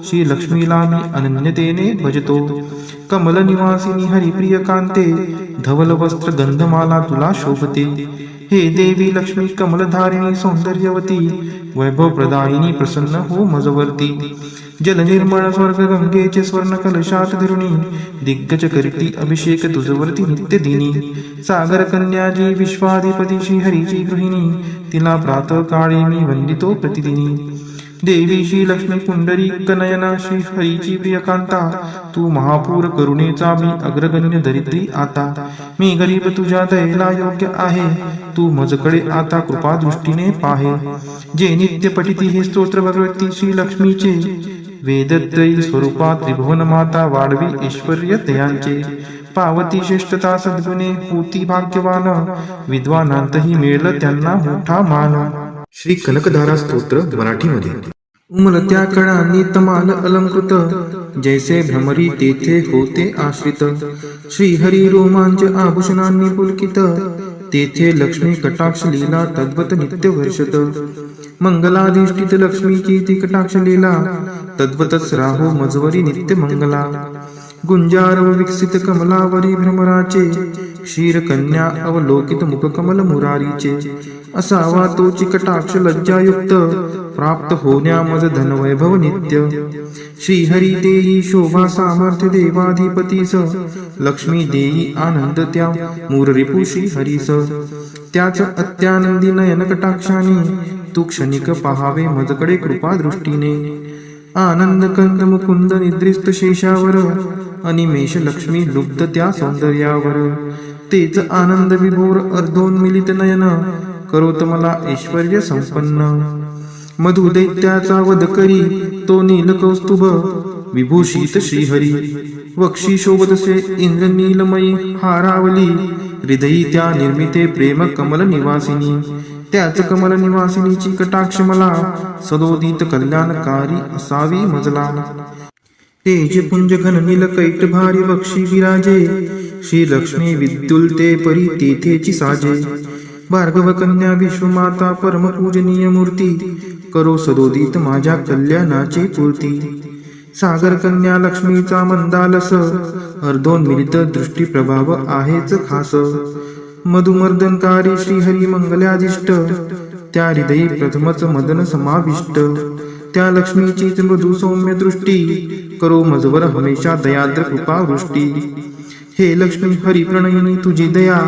श्री लक्ष्मीला मी अनन्यतेने भजतो कमल निवासिनी हरिप्रिय कांते धवल वस्त्र गंधमाला तुला शोभते हे देवी लक्ष्मी कमलधारिणी सौंदर्यवती वैभव प्रदायिनी प्रसन्न हो मजवर्ती जल निर्मळ स्वर्ग गंगेचे स्वर्ण कलशात धरुणी दिग्गज करती अभिषेक तुझवरती नित्य दिनी सागर कन्याजी विश्वाधिपती श्री हरीची गृहिणी तिला प्रातः काळी मी वंदितो प्रतिदिनी देवी श्री लक्ष्मी पुंडरी कनयना श्री हरीची प्रियकांता तू महापूर करुणेचा मी अग्रगण्य दरिद्री आता मी गरीब तुझ्या दयेला योग्य आहे तू मजकडे आता कृपा दृष्टीने पाहे जे नित्य पठिती हे स्तोत्र भगवती श्री लक्ष्मीचे वेदत्रयी स्वरूपात त्रिभुवन माता वाढवी ऐश्वर्य तयांचे पावती श्रेष्ठता सद्गुणे होती भाग्यवान विद्वानांतही मिळलं त्यांना मोठा मान श्री कनकधारा स्तोत्र मराठीमध्ये उमलत्या कळांनी तमाल अलंकृत जैसे भ्रमरी तेथे होते आश्रित श्रीहरी रोमांच आभूषणांनी पुलकित तेथे लक्ष्मी कटाक्ष लीला तद्वत नित्य वर्षत मंगलाधिष्ठित लक्ष्मीची ती कटाक्ष लीला तद्वतच राहो मजवरी नित्य मंगला गुंजारव विकसित कमलावरी भ्रमराचे, क्षीरकन्या अवलोकित मुखकमल मुरारीचे. असावा तोची कटाक्ष लज्जायुक्त, प्राप्त होण्या मज धनवैभव नित्य. श्रीहरी देई शोभा सामर्थ्य देवाधिपतीस, लक्ष्मी देई आनंद त्या मूररिपू श्रीहरीस. त्याच अत्यानंदी नयन कटाक्षाने, तू क्षणिक पहावे मजकडे कृपा दृष्टीने. आनंद कंद मुकुंद निद्रिस्त शेषावर, अनिमेष लक्ष्मी लुब्ध त्या सौंदर्यावर. तेच आनंद विभोर अर्धोन्मिलित नयन, करोत मला ऐश्वर्य संपन्न. मधुदैत्याचा वध करी तो नीलकौस्तुभ, विभूषित श्रीहरी. वक्षी शोभतसे इंद्रनीलमयी हारावली, हृदयी त्या निर्मिते प्रेम कमल निवासिनी. त्याच कमल निवासिनीची कटाक्ष मला, सदोदित कल्याणकारी असावी मजला. तेज पुंज घन नील कैट भारी वक्षी विराजे, श्री लक्ष्मी विद्युलते परी तेथेची साजे. भार्गव कन्या विश्वमाता परम पूजनीय मूर्ती, करो सदोदित माझ्या कल्याणाची पूर्ती. सागर कन्या लक्ष्मीचा मंदालस, अर्धोन्मिलित दृष्टी प्रभाव आहेच खास. मधुमर्दनकारी श्रीहरी मंगलादिष्ट, त्या हृदयी प्रथमच मदन समाविष्ट. त्या लक्ष्मीचीच मृदू सौम्य दृष्टी, करो मजवर हमेशा दयाद्र कृपा वृष्टी. हे लक्ष्मी हरी प्रणयिनी तुझी दया,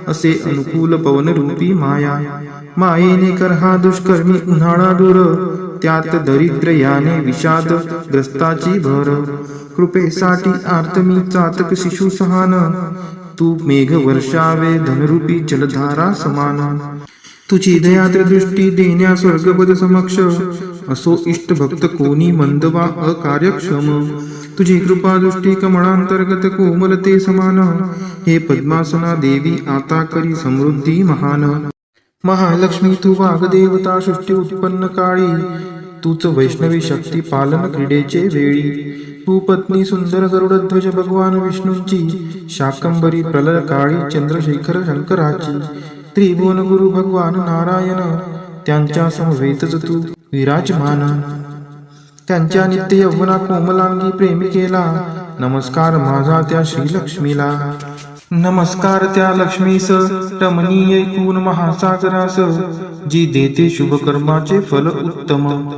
असे अनुकूल पवन रूपी माया. मायेने कर हा दुष्कर्मी उन्हाळा दूर, त्यात दरिद्र याने विषाद ग्रस्ताची भर. कृपेसाठी आर्तमी चातक शिशु सहान, तू मेघ वर्षावे धनरूपी जलधारा समान. तुझी दयाद्र दृष्टी देण्या स्वर्गपद समक्ष, असो इष्ट भक्त कोणी मंद वा अकार्यक्षम. तुझी कृपा दृष्टी कमळांतर्गत कोमलते समान, हे पद्मासना देवी आता करी समृद्धी महान. महालक्ष्मी तू वाग्देवता सृष्टी उत्पन्न काळी, तूच वैष्णवी शक्ती पालन क्रीडेचे वेळी. तू पत्नी सुंदर गरुडध्वज भगवान विष्णूंची, शाकंबरी प्रलय काळी चंद्रशेखर शंकराची. त्रिभुवन गुरु भगवान नारायण, त्यांच्या समवेतच तू विराजमान. त्यांच्या नित्य यौवना कोमलांगी प्रेमिकेला, नमस्कार माझा त्या श्रीलक्ष्मीला. नमस्कार त्या लक्ष्मीस रमणीय ऐकून महासागरास, जी देते शुभ कर्माचे फल उत्तम.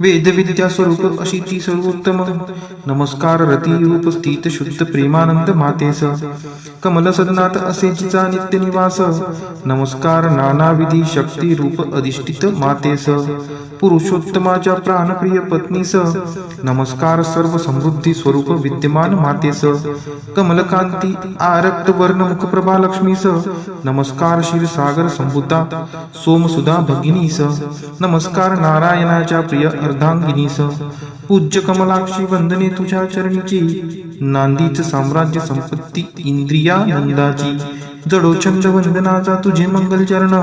वेद विद्या स्वरूप अशी ती सर्वोत्तम. नमस्कार रती रूप स्थित शुद्ध प्रेमानंद मातेस, कमल सदनात असे जिचा नित्य निवास. नमस्कार नानाविधी शक्ती रूप अधिष्ठित मातेस, पुरुषोत्तमाच्या प्राणप्रिय पत्नीस. नमस्कार सर्व समृद्धी स्वरूप विद्यमान मातेस, कमलकांती आरक्त वर्ण मुखप्रभा लक्ष्मीस. नमस्कार क्षीरसागर संभूता सोमसुधा भगिनीस. नमस्कार नारायणाच्या प्रिय अर्धांगिनीस. पूज्य कमलाक्षी वंदने तुझ्या चरणीची, नांदीच साम्राज्य संपत्ती इंद्रियानंदाची. जडोछंद वंदनाचा तुझे मंगल चरण,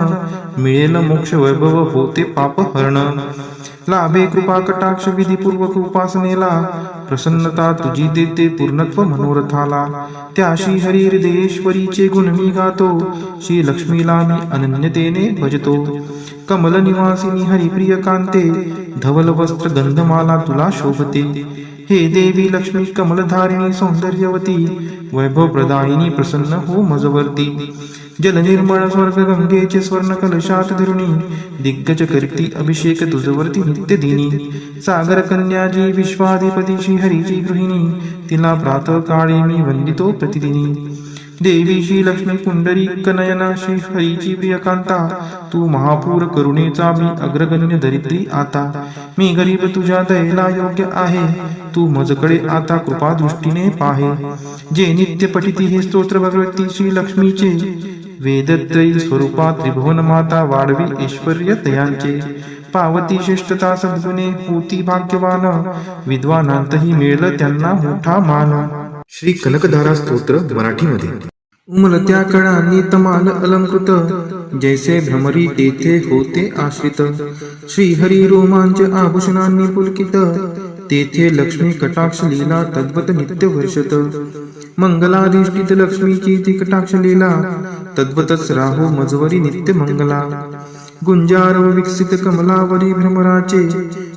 मिळेल मोक्ष वैभव होते पाप हरण. लाभे कृपा कटाक्ष विधीपूर्वक उपासनेला, प्रसन्नता तुझी देते पूर्णत्व मनोरथाला. त्या श्रीहरी हृदयेश्वरीचे गुण मी गातो, श्री लक्ष्मीला मी अनन्यतेने भजतो. कमल निवासिनी हरिप्रिय कांते, धवल वस्त्र गंधमाला तुला शोभते. हे देवी लक्ष्मी कमलधारिणी सौंदर्यवती, वैभव प्रदायिनी प्रसन्न हो मजवर्ती. जल निर्मळ स्वर्ग गंगेचे स्वर्ण कलशात धरुणी, दिग्गज करती अभिषेक तुझवरती नित्य दिनी. सागर कन्या जी विश्वाधिपती श्रीहरीची गृहिणी, तिला प्रातः काळी मी वंदितो प्रतिदिनी. देवी श्री लक्ष्मी पुंडरी कनयना श्री हरीची प्रियकांता, तू महापूर करुणेचा मी अग्रगण्य दरिद्री आता. मी गरीब तुझ्या दयेला योग्य आहे, तू मजकडे आता कृपा दृष्टीने पाहे. जे नित्य पठिती हे स्तोत्र भगवती श्री लक्ष्मीचे, वेदत्रयी स्वरूपा त्रिभुवन माता वाढवी ऐश्वर्य तयांचे. पावती श्रेष्ठता सद्गुणे होती भाग्यवान, विद्वानांतही मिळेल त्यांना मोठा मान. श्री कनकधारा स्तोत्र मराठीमध्ये. उमलत्या कळांनी तमाल अलंकृत, जैसे भ्रमरी तेथे होते आश्रित. श्रीहरी रोमांच आभूषणांनी पुलकित, तेथे लक्ष्मी कटाक्ष लीला तद्वत नित्य वर्षत. मंगलाधिष्ठित लक्ष्मीची ती कटाक्ष लीला, तद्वतच राहो मजवरी नित्य मंगला. गुंजारव विकसित कमलावरी भ्रमराचे,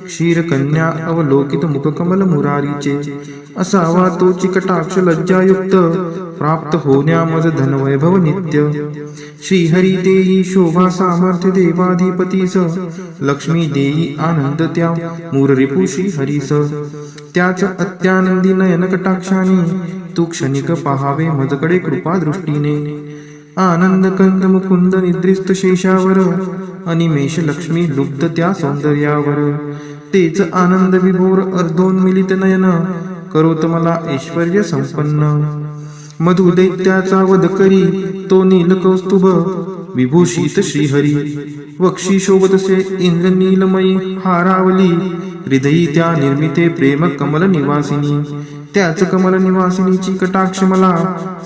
क्षीरकन्या अवलोकित मुखकमल मुरारीचे असावा तोची कटाक्ष लज्जायुक्त प्राप्त होण्या मज धनवैभव नित्य श्रीहरी देई शोभा सामर्थ्य देवाधिपतीस लक्ष्मी देई आनंद त्या मूररिपू श्रीहरीस त्याच अत्यानंदी नयन कटाक्षाने तू क्षणिक पहावे मजकडे कृपा दृष्टीने आनंद कंद मुकुंद निद्रिस्त शेषावर अनिमेष लक्ष्मी लुब्ध त्या सौंदर्यावर तेच आनंद विभोर अर्धोन्मिलित नयन करोत मला ऐश्वर्य संपन्न मधु दैत्याचा वध करी तो नील कौस्तुभ विभूषित श्रीहरी वक्षी शोभतसे इंद्र नीलमयी हारावली हृदयी त्या निर्मिते प्रेम कमल निवासिनी त्याच कमल निवासिनीची कटाक्ष मला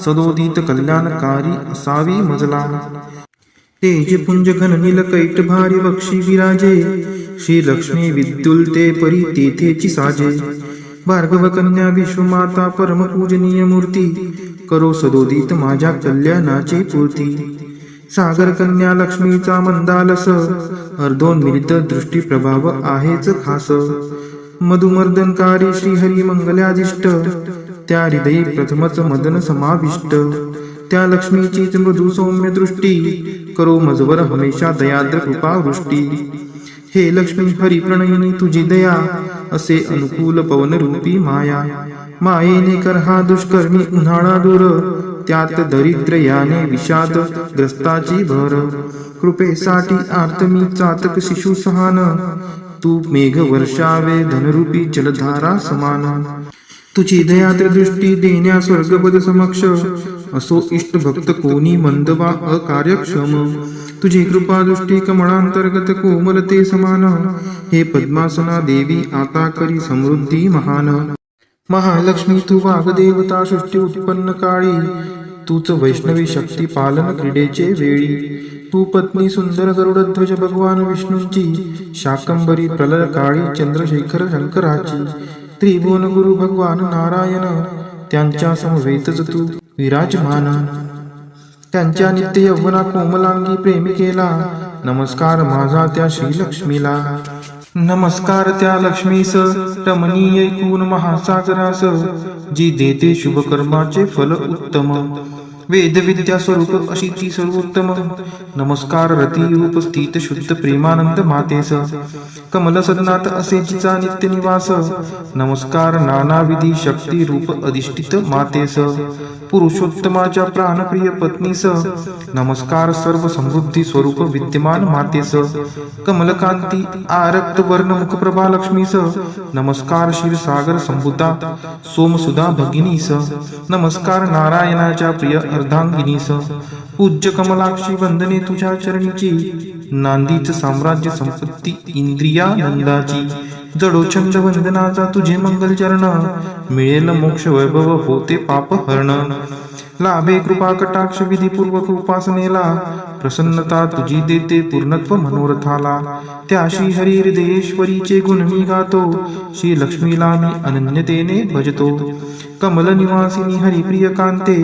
सदोदित कल्याणकारी असावी मजला तेज पुंज घन नील कैट भारी वक्षी विराजे श्री लक्ष्मी विद्युलते परी तेथेची साजे भार्गव कन्या विश्वमाता परम पूजनीय मूर्ती करो सदोदित माझ्या कल्याणाची पूर्ती सागर कन्या लक्ष्मीचा मंदालस अर्धोन्मिलित दृष्टी प्रभाव आहेच खास मधुमर्दनकारी श्रीहरी मंगलादिष्ट त्या हृदयी प्रथमच मदन समाविष्ट त्या लक्ष्मीचीच मृदू सौम्य दृष्टी करो मजवर हमेशा दयाद्र कृपा वृष्टी हे लक्ष्मी हरी प्रणयिनी तुझी दया असे अनुकूल पवन रूपी माया मायेने कर हा दुष्कर्मी उन्हाळा दूर त्यात दरिद्र याने विषाद ग्रस्ताची भर कृपेसाठी आर्त मी चातक शिशु सहान तू मेघ वर्षावे धनरूपी जलधारा समान तुझी दयाद्र दृष्टी देण्या स्वर्गपद समक्ष असो इष्ट भक्त कोणी मंद वा अकार्यक्षम तुझी कृपा दृष्टी कमळांतर्गत कोमलते समान हे पद्मासना देवी आता करी समृद्धी महान महालक्ष्मी तू वाग्देवता सृष्टी उत्पन्न काळी तूच वैष्णवी शक्ती पालन क्रीडेचे वेळी तू पत्नी सुंदर गरुडध्वज भगवान विष्णूंची शाकंबरी प्रलय काळी चंद्रशेखर शंकराची त्रिभुवन गुरु भगवान नारायण त्यांच्या समवेतच तू विराजमान त्यांच्या नित्य यौवना कोमलांगी प्रेमिकेला नमस्कार माझा त्या श्रीलक्ष्मीला नमस्कार त्या लक्ष्मीस रमणीय ऐकून महासागरास जी देते शुभ कर्माचे फल उत्तम वेद विद्या स्वरूप अशी ती सर्वोत्तम नमस्कार रती रूप स्थित शुद्ध प्रेमानंद मातेस कमल सदनात असे जिचा नित्य निवास नमस्कार नानाविधी शक्ती रूप अधिष्ठित मातेस पुरुषोत्तमाच्या प्राणप्रिय पत्नीस नमस्कार सर्व समृद्धी स्वरूप विद्यमान मातेस कमलकांती आरक्त वर्ण मुखप्रभा लक्ष्मीस नमस्कार क्षीरसागर संभुता सोमसुधा भगिनीस नमस्कार नारायणाच्या प्रिय अर्धांगिनीस पूज्य कमलाक्षी वंदने तुझ्या चरणीची नांदीच साम्राज्य संपत्ती इंद्रियानंदाची जडोछंद वंदनाचा तुझे मंगल चरण मिळेल मोक्ष वैभव होते पाप हरण लाभे कृपा कटाक्ष विधीपूर्वक उपासनेला प्रसन्नता तुझी देते पूर्णत्व मनोरथाला त्या श्री हरी हृदयेश्वरीचे गुण मी गातो श्री लक्ष्मीला मी अनन्यतेने भजतो कमल निवासिनी हरिप्रिय कांते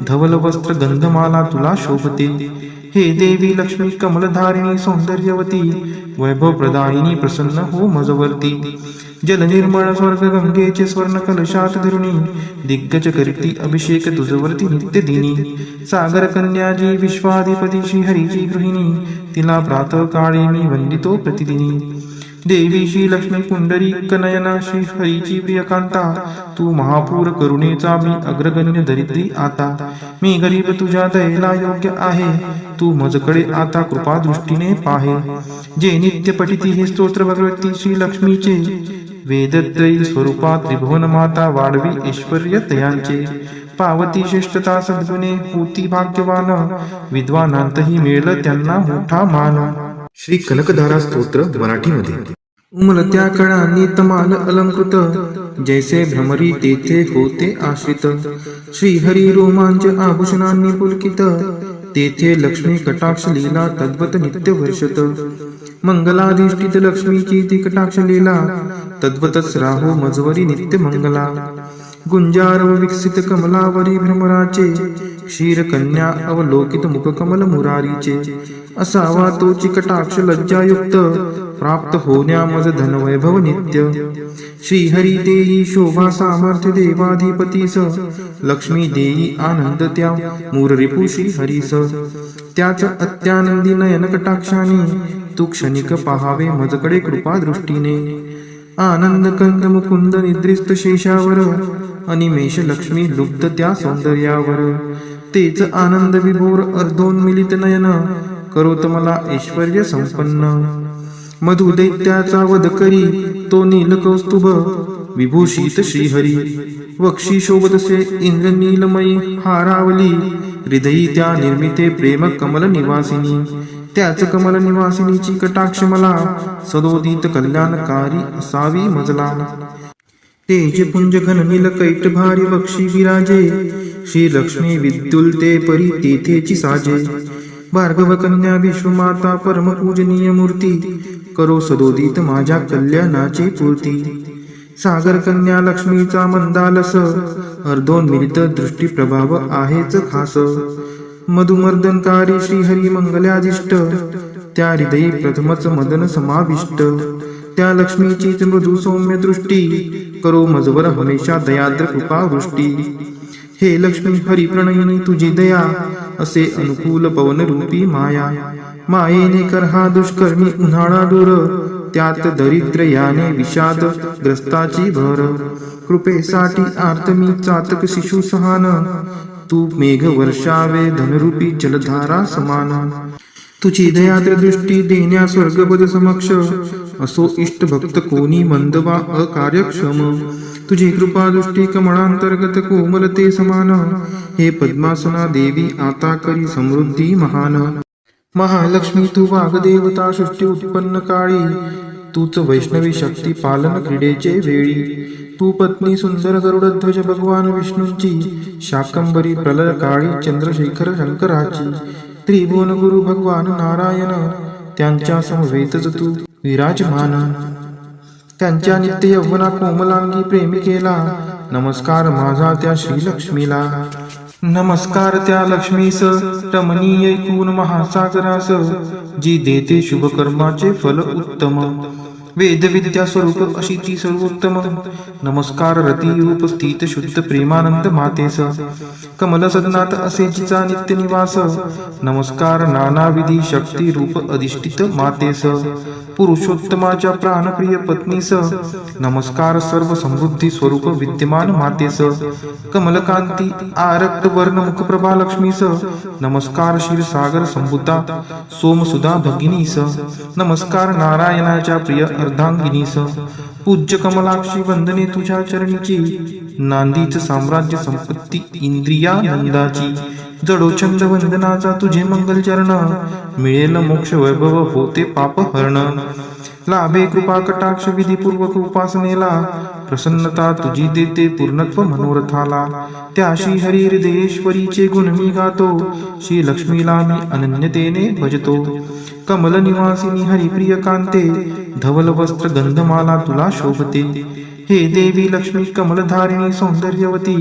धवल वस्त्र गंधमाला तुला शोभते हे देवी लक्ष्मी कमलधारिणी सौंदर्यवती वैभव प्रदायिनी प्रसन्न हो मजवर्ती जल निर्मळ स्वर्ग गंगेचे स्वर्ण कलशात धरुणी दिग्गज करती अभिषेक तुझवरती नित्य दिनी सागर कन्याजी विश्वाधिपती श्री हरीची गृहिणी तिला प्रातः काळी मी वंदितो प्रतिदिनी देवी श्री लक्ष्मी पुंडरी कनयना श्री हरीची प्रियकांता तू महापूर करुणेचा मी अग्रगण्य दरिद्री आता मी गरीब तुझ्या दयेला योग्य आहे तू मजकडे आता कृपा दृष्टीने पाहे जे नित्य पठिती हे स्तोत्र भगवती श्री लक्ष्मीचे वेदत्रयी स्वरूपात त्रिभुवन माता वाढवी ऐश्वर्य तयांचे पावती श्रेष्ठता सद्गुणे होती भाग्यवान विद्वानांतही मिळेल त्यांना मोठा मान श्री कनकधारा स्तोत्र मराठीमध्ये उमलत्या कळांनी तमाल अलंकृत जैसे भ्रमरी तेथे होते आश्रित श्रीहरी रोमांच आभूषणांनी पुलकित तेथे लक्ष्मी कटाक्ष लीला तद्वत नित्य वर्षत मंगलाधिष्ठित लक्ष्मीची ती कटाक्ष लीला तद्वतच राहो मजवरी नित्य मंगला गुंजार विकसित कमलावरी भ्रमराचे क्षीर कन्या अवलोकित मुख कमल मुरारीचे असावा तोची कटाक्ष लज्जायुक्त प्राप्त होण्या मज धनवैभव नित्य. श्रीहरी देई शोभा सामर्थ्य देवाधिपतीस, लक्ष्मी देई आनंद त्या मूर रिपू श्रीहरीस. त्याच अत्यानंदी नयन कटाक्षाने तू क्षणिक पाहावे मजकडे कृपा दृष्टीने. आनंद कंद मुकुंद निद्रिस्त शेषावर, अनिमेष लक्ष्मी लुब्ध त्या सौंदर्यावर. तेच आनंद विभोर अर्धोन्मिलित नयन, करोत मला ऐश्वर्य संपन्न. मधु दैत्याचा वध करी तो नीलकौस्तुभ, विभूषित श्रीहरी. वक्षी शोभतसे इंद्र नीलमयी हारावली, हृदयी त्या निर्मिते प्रेम कमल निवासिनी. त्याच कमल निवासिनीची कटाक्ष मला, सदोदित कल्याणकारी असावी मजला. तेज पुंज घन नील कैट भारी वक्षी विराजे, श्री लक्ष्मी विद्युलते परी तेथेची साजे. भार्गव कन्या विश्वमाता परम पूजनीय मूर्ती, करो सदोदित माझ्या कल्याणाची पूर्ती. सागर कन्या लक्ष्मीचा मंदालस, अर्धोन्मिलित दृष्टी प्रभाव आहेच खास. मधुमर्दनकारी श्रीहरी मंगलादिष्ट, त्या हृदयी प्रथमच मदन समाविष्ट. त्या लक्ष्मीचीच मृदू सौम्य दृष्टी, करो मजवर हमेशा दयाद्र कृपा वृष्टी. हे लक्ष्मी हरी प्रणयिनी तुझी दया, असे अनुकूल पवन रूपी माया. मायेने कर हा दुष्कर्मी उन्हाळा दूर, त्यात दरिद्र याने विषाद ग्रस्ताची भर. कृपेसाठी आर्त मी चातक शिशु सहान, तू मेघ वर्षावे धनरूपी जलधारा समान. तुझी दयाद्र दृष्टी देण्या स्वर्गपद समक्ष, असो इष्ट भक्त कोणी मंद वा अकार्यक्षम. तुझी कृपा दृष्टी कमळांतर्गत कोमलते समान, हे पद्मासना देवी आता करी समृद्धी महान. महालक्ष्मी तू वाग्देवता सृष्टी उत्पन्न काळी, तूच वैष्णवी शक्ती पालन क्रीडेचे वेळी. तू पत्नी सुंदर गरुडध्वज भगवान विष्णूंची, शाकंबरी प्रलय काळी चंद्रशेखर शंकराची. त्रिभुवन गुरु भगवान नारायण, त्यांच्या समवेतच तू विराजमान. त्यांच्या नित्य यौवना कोमलांगी प्रेमिकेला, नमस्कार माझा त्या श्रीलक्ष्मीला. नमस्कार त्या लक्ष्मीस रमणीय ऐकून महासागरास, जी देते शुभ कर्माचे फल उत्तम. वेद विद्या स्वरूप अशी ती सर्वोत्तम. नमस्कार रती रूप स्थित शुद्ध प्रेमानंद मातेस, कमल सदनात असे जिचा नित्य निवास. नमस्कार नानाविधी शक्ती रूप अधिष्ठित मातेस, पुरुषोत्तमाच्या प्राणप्रिय पत्नीस. नमस्कार सर्व समृद्धी स्वरूप विद्यमान मातेस, कमलकांती आरक्त वर्ण मुखप्रभा लक्ष्मीस. नमस्कार क्षीरसागर संभूता सोमसुधा भगिनीस. नमस्कार नारायणाच्या प्रिय अर्धांगिनीस. पूज्य कमलाक्षी वंदने तुझ्या चरणीची, नांदीच साम्राज्य संपत्ती इंद्रियानंदाची. जडोछंद वंदनाचा तुझे मंगल चरण, मिळेल मोक्ष वैभव होते पाप हरण. लाभे कृपा कटाक्ष विधीपूर्वक उपासनेला, प्रसन्नता तुझी देते पूर्णत्व मनोरथाला. त्या श्रीहरी हृदयेश्वरीचे गुण मी गातो, श्री लक्ष्मीला मी अनन्यतेने भजतो. कमल निवासिनी हरिप्रिय कांते, धवल वस्त्र गंधमाला तुला शोभते. हे देवी लक्ष्मी कमलधारिणी सौंदर्यवती,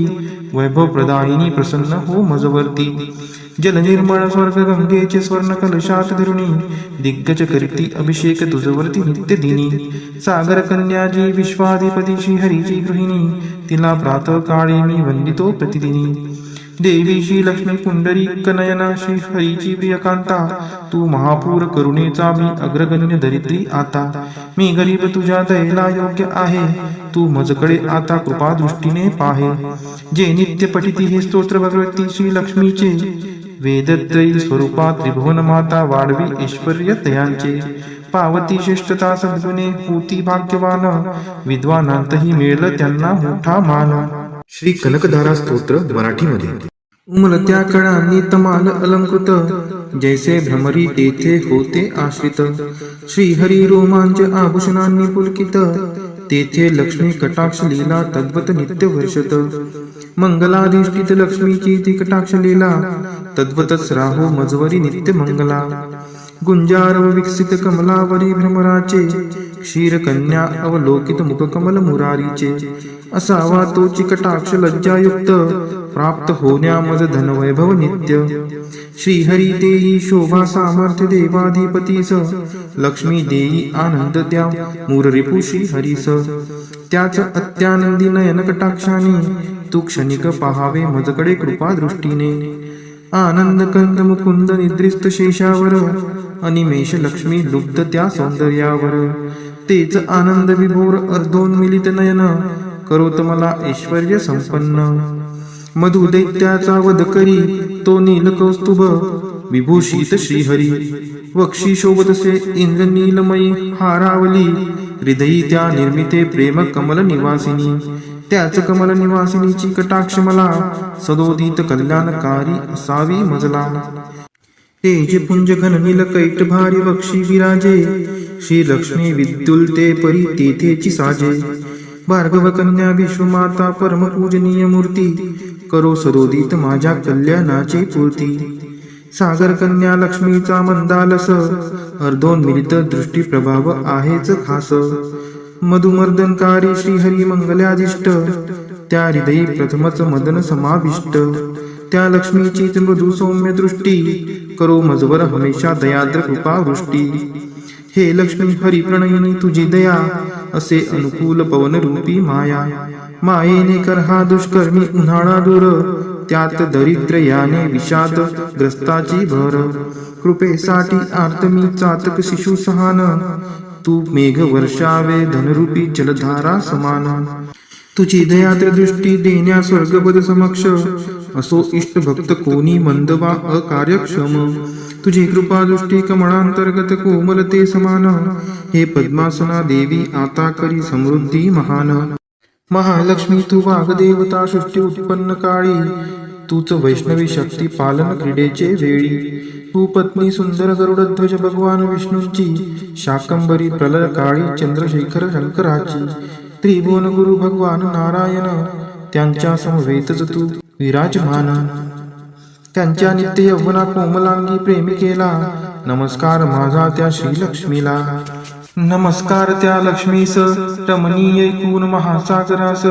वैभव प्रदायिनी प्रसन्न हो मजवर्ती. जल निर्मळ स्वर्ग गंगेचे स्वर्ण कलशात धरुणी, दिग्गज करती अभिषेक तुझवरती नित्य दिनी. सागर कन्याजी विश्वाधिपती श्रीहरीची गृहिणी, तिला प्रातः काळी मी वंदितो प्रतिदिनी. देवी श्री लक्ष्मी पुंडरी कनयना श्री हरीची प्रियकांता, तू महापूर करुणेचा मी अग्रगण्य दरिद्री आता. मी गरीब तुझ्या दयेला योग्य आहे, तू मजकडे आता कृपा दृष्टीने पाहे. जे नित्य पठिती हे स्तोत्र भगवती श्री लक्ष्मीचे, वेदत्रयी स्वरूपा त्रिभुवन माता वाढवी ऐश्वर्य तयांचे. पावती श्रेष्ठता सद्गुणे होती भाग्यवान, विद्वानांतही मिळेल त्यांना मोठा मान. श्री कनकधारा स्तोत्र मराठीमध्ये. उमलत्या कळांनी तमाल अलंकृत, जैसे भ्रमरी तेथे होते आश्रित. श्रीहरी रोमांच आभूषणांनी पुलकित, तेथे लक्ष्मी कटाक्ष लीला तद्वत नित्य वर्षत. मंगलाधिष्ठित लक्ष्मीची ती कटाक्ष लीला, तद्वतच राहो मजवरी नित्य मंगला. गुंजार विकसित कमलावरी भ्रमराचे, क्षीरकन्या अवलोकित मुखकमल मुरारीचे. असावा तोची कटाक्ष लज्जायुक्त, प्राप्त होण्या मज धनवैभव नित्य. श्रीहरी देई शोभा सामर्थ्य देवाधिपतीस, लक्ष्मी देई आनंद त्या मूररिपु श्रीहरीस. त्याच अत्यानंदी नयन कटाक्षाने, तू क्षणिक पहावे मजकडे कृपा दृष्टीने. आनंद कंद मुकुंद निद्रिस्त शेषावर, अनिमेष लक्ष्मी लुब्ध त्या सौंदर्यावर. तेच आनंद विभोर अर्धोन्मिलित नयन, करोत मला ऐश्वर्य संपन्न. मधु दैत्याचा वध करी तो नील कौस्तुभ, विभूषित श्रीहरी. वक्षी शोभतसे इंद्र नीलमयी हारावली, हृदयी त्या निर्मिते प्रेम कमल निवासिनी. त्याच कमल निवासिनीची कटाक्ष मला, सदोदित कल्याणकारी असावी मजला. तेज पुंज घन नील कैट भारी वक्षी विराजे, श्री लक्ष्मी विद्युल्ते परी तेथेची साजे. भार्गव कन्या विश्वमाता परम पूजनीय मूर्ती, करो सदोदित माझ्या कल्याणाची पूर्ती. सागर कन्या लक्ष्मीचा मंदालस, अर्धोन्मिलित दृष्टी प्रभाव आहेच खास. मधुमर्दनकारी श्रीहरी मंगल्याधिष्ट, त्या हृदयी प्रथमच मदन समाविष्ट. त्या लक्ष्मीचीच मृदू सौम्य दृष्टी, करो मजवर हमेशा दयाद्र कृपा वृष्टी. हे लक्ष्मी हरी प्रणयिनी तुझी दया, असे अनुकूल पवन रूपी माया. मायेने कर हा दुष्कर्मी उन्हाळा दूर, त्यात दरिद्र याने विषाद ग्रस्ताची भर. कृपेसाठी आर्त मी चातक शिशु सहान, तू मेघ वर्षावे धनरूपी जलधारा समान. तुझी दयाद्र दृष्टी देण्या स्वर्गपद समक्ष, असो इष्ट भक्त कोणी मंद वा अकार्यक्षम. तुझी कृपा दृष्टी कमळांतर्गत कोमलते समान, हे पद्मासना देवी आता करी समृद्धी महान. महालक्ष्मी तू वाग्देवता सृष्टी उत्पन्न काळी, तूच वैष्णवी शक्ती पालन क्रीडेचे वेळी. तू पत्नी सुंदर गरुडध्वज भगवान विष्णूंची, शाकंभरी प्रलय काळी चंद्रशेखर शंकराची. त्रिभुवन गुरु भगवान नारायण, त्यांच्या समवेतच तू विराजमान. त्यांच्या नित्य यौवना कोमलांगी प्रेमिकेला, नमस्कार माझा त्या श्रीलक्ष्मीला. नमस्कार त्या लक्ष्मीस रमणीय एकूण महासागरास,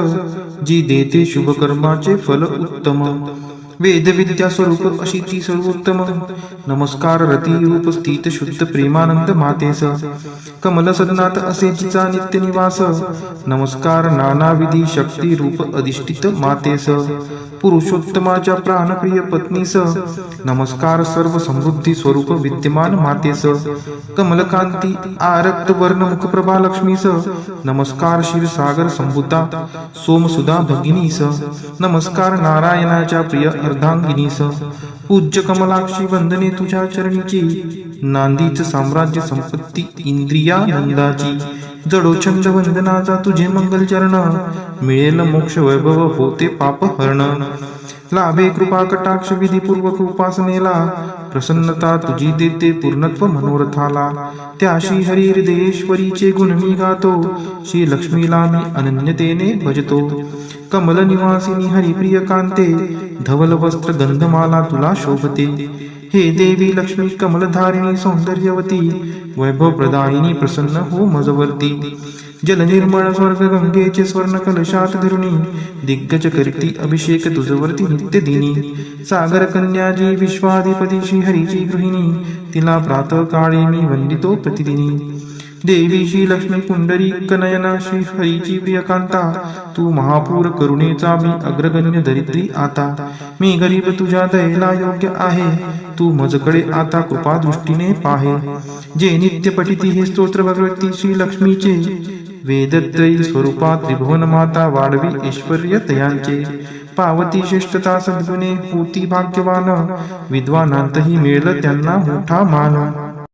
जी देते शुभ कर्माचे फल उत्तम. वेद विद्या स्वरूप अशी ती सर्वोत्तम. नमस्कार रती रूप स्थित शुद्ध प्रेमानंद मातेस, कमल सदनात असे जिचा नित्य निवास. नमस्कार नानाविधी शक्ती रूप अधिष्ठित मातेस, पुरुषोत्तमाच्या प्राणप्रिय पत्नीस. नमस्कार सर्व समृद्धी स्वरूप विद्यमान मातेस, कमलकांती आरक्त वर्ण मुखप्रभा लक्ष्मीस. नमस्कार क्षीरसागर संभूता सोमसुधा भगिनीस. नमस्कार नारायणाच्या प्रिय अर्धांगिनीस. पूज्य कमलाक्षी वंदने तुझ्या चरणीची, नांदीच साम्राज्य संपत्ती इंद्रियानंदाची. जडोछंद वंदनाचा तुझे मंगल चरण, मिळेल मोक्ष वैभव होते पाप हरण. लाभे कृपा कटाक्ष विधीपूर्वक उपासनेला, प्रसन्नता तुझी देते पूर्णत्व मनोरथाला. त्या श्री हरी हृदयेश्वरीचे गुण मी गातो, श्री लक्ष्मीला मी अनन्यतेने भजतो. कमल निवासिनी हरिप्रिय कांते, धवल वस्त्र गंधमाला तुला शोभते. हे देवी लक्ष्मी कमलधारिणी सौंदर्यवती, वैभव प्रदायिनी प्रसन्न हो मजवर्ती. जल निर्मळ स्वर्ग गंगेचे स्वर्ण कलशात धरुणी, दिग्गज करती अभिषेक तुझवरती नित्य दिनी. सागर कन्याजी विश्वाधिपती श्री हरीची गृहिणी, तिला प्रातः काळी मी वंदितो प्रतिदिनी. देवी श्री लक्ष्मी पुंडरी कनयना श्री हरीची प्रियकांता, तू महापूर करुणेचा मी अग्रगण्य दरिद्री आता. मी गरीब तुझ्या दयेला योग्य आहे, तू मजकडे आता कृपा दृष्टीने पाहे. जे नित्य पठिती हे स्तोत्र भगवती श्री लक्ष्मीचे, वेदत्रयी स्वरूपात त्रिभुवन माता वाढवी ऐश्वर्य तयांचे. पावती श्रेष्ठता सद्गुणे होती भाग्यवान, विद्वानांतही मिळेल त्यांना मोठा मान.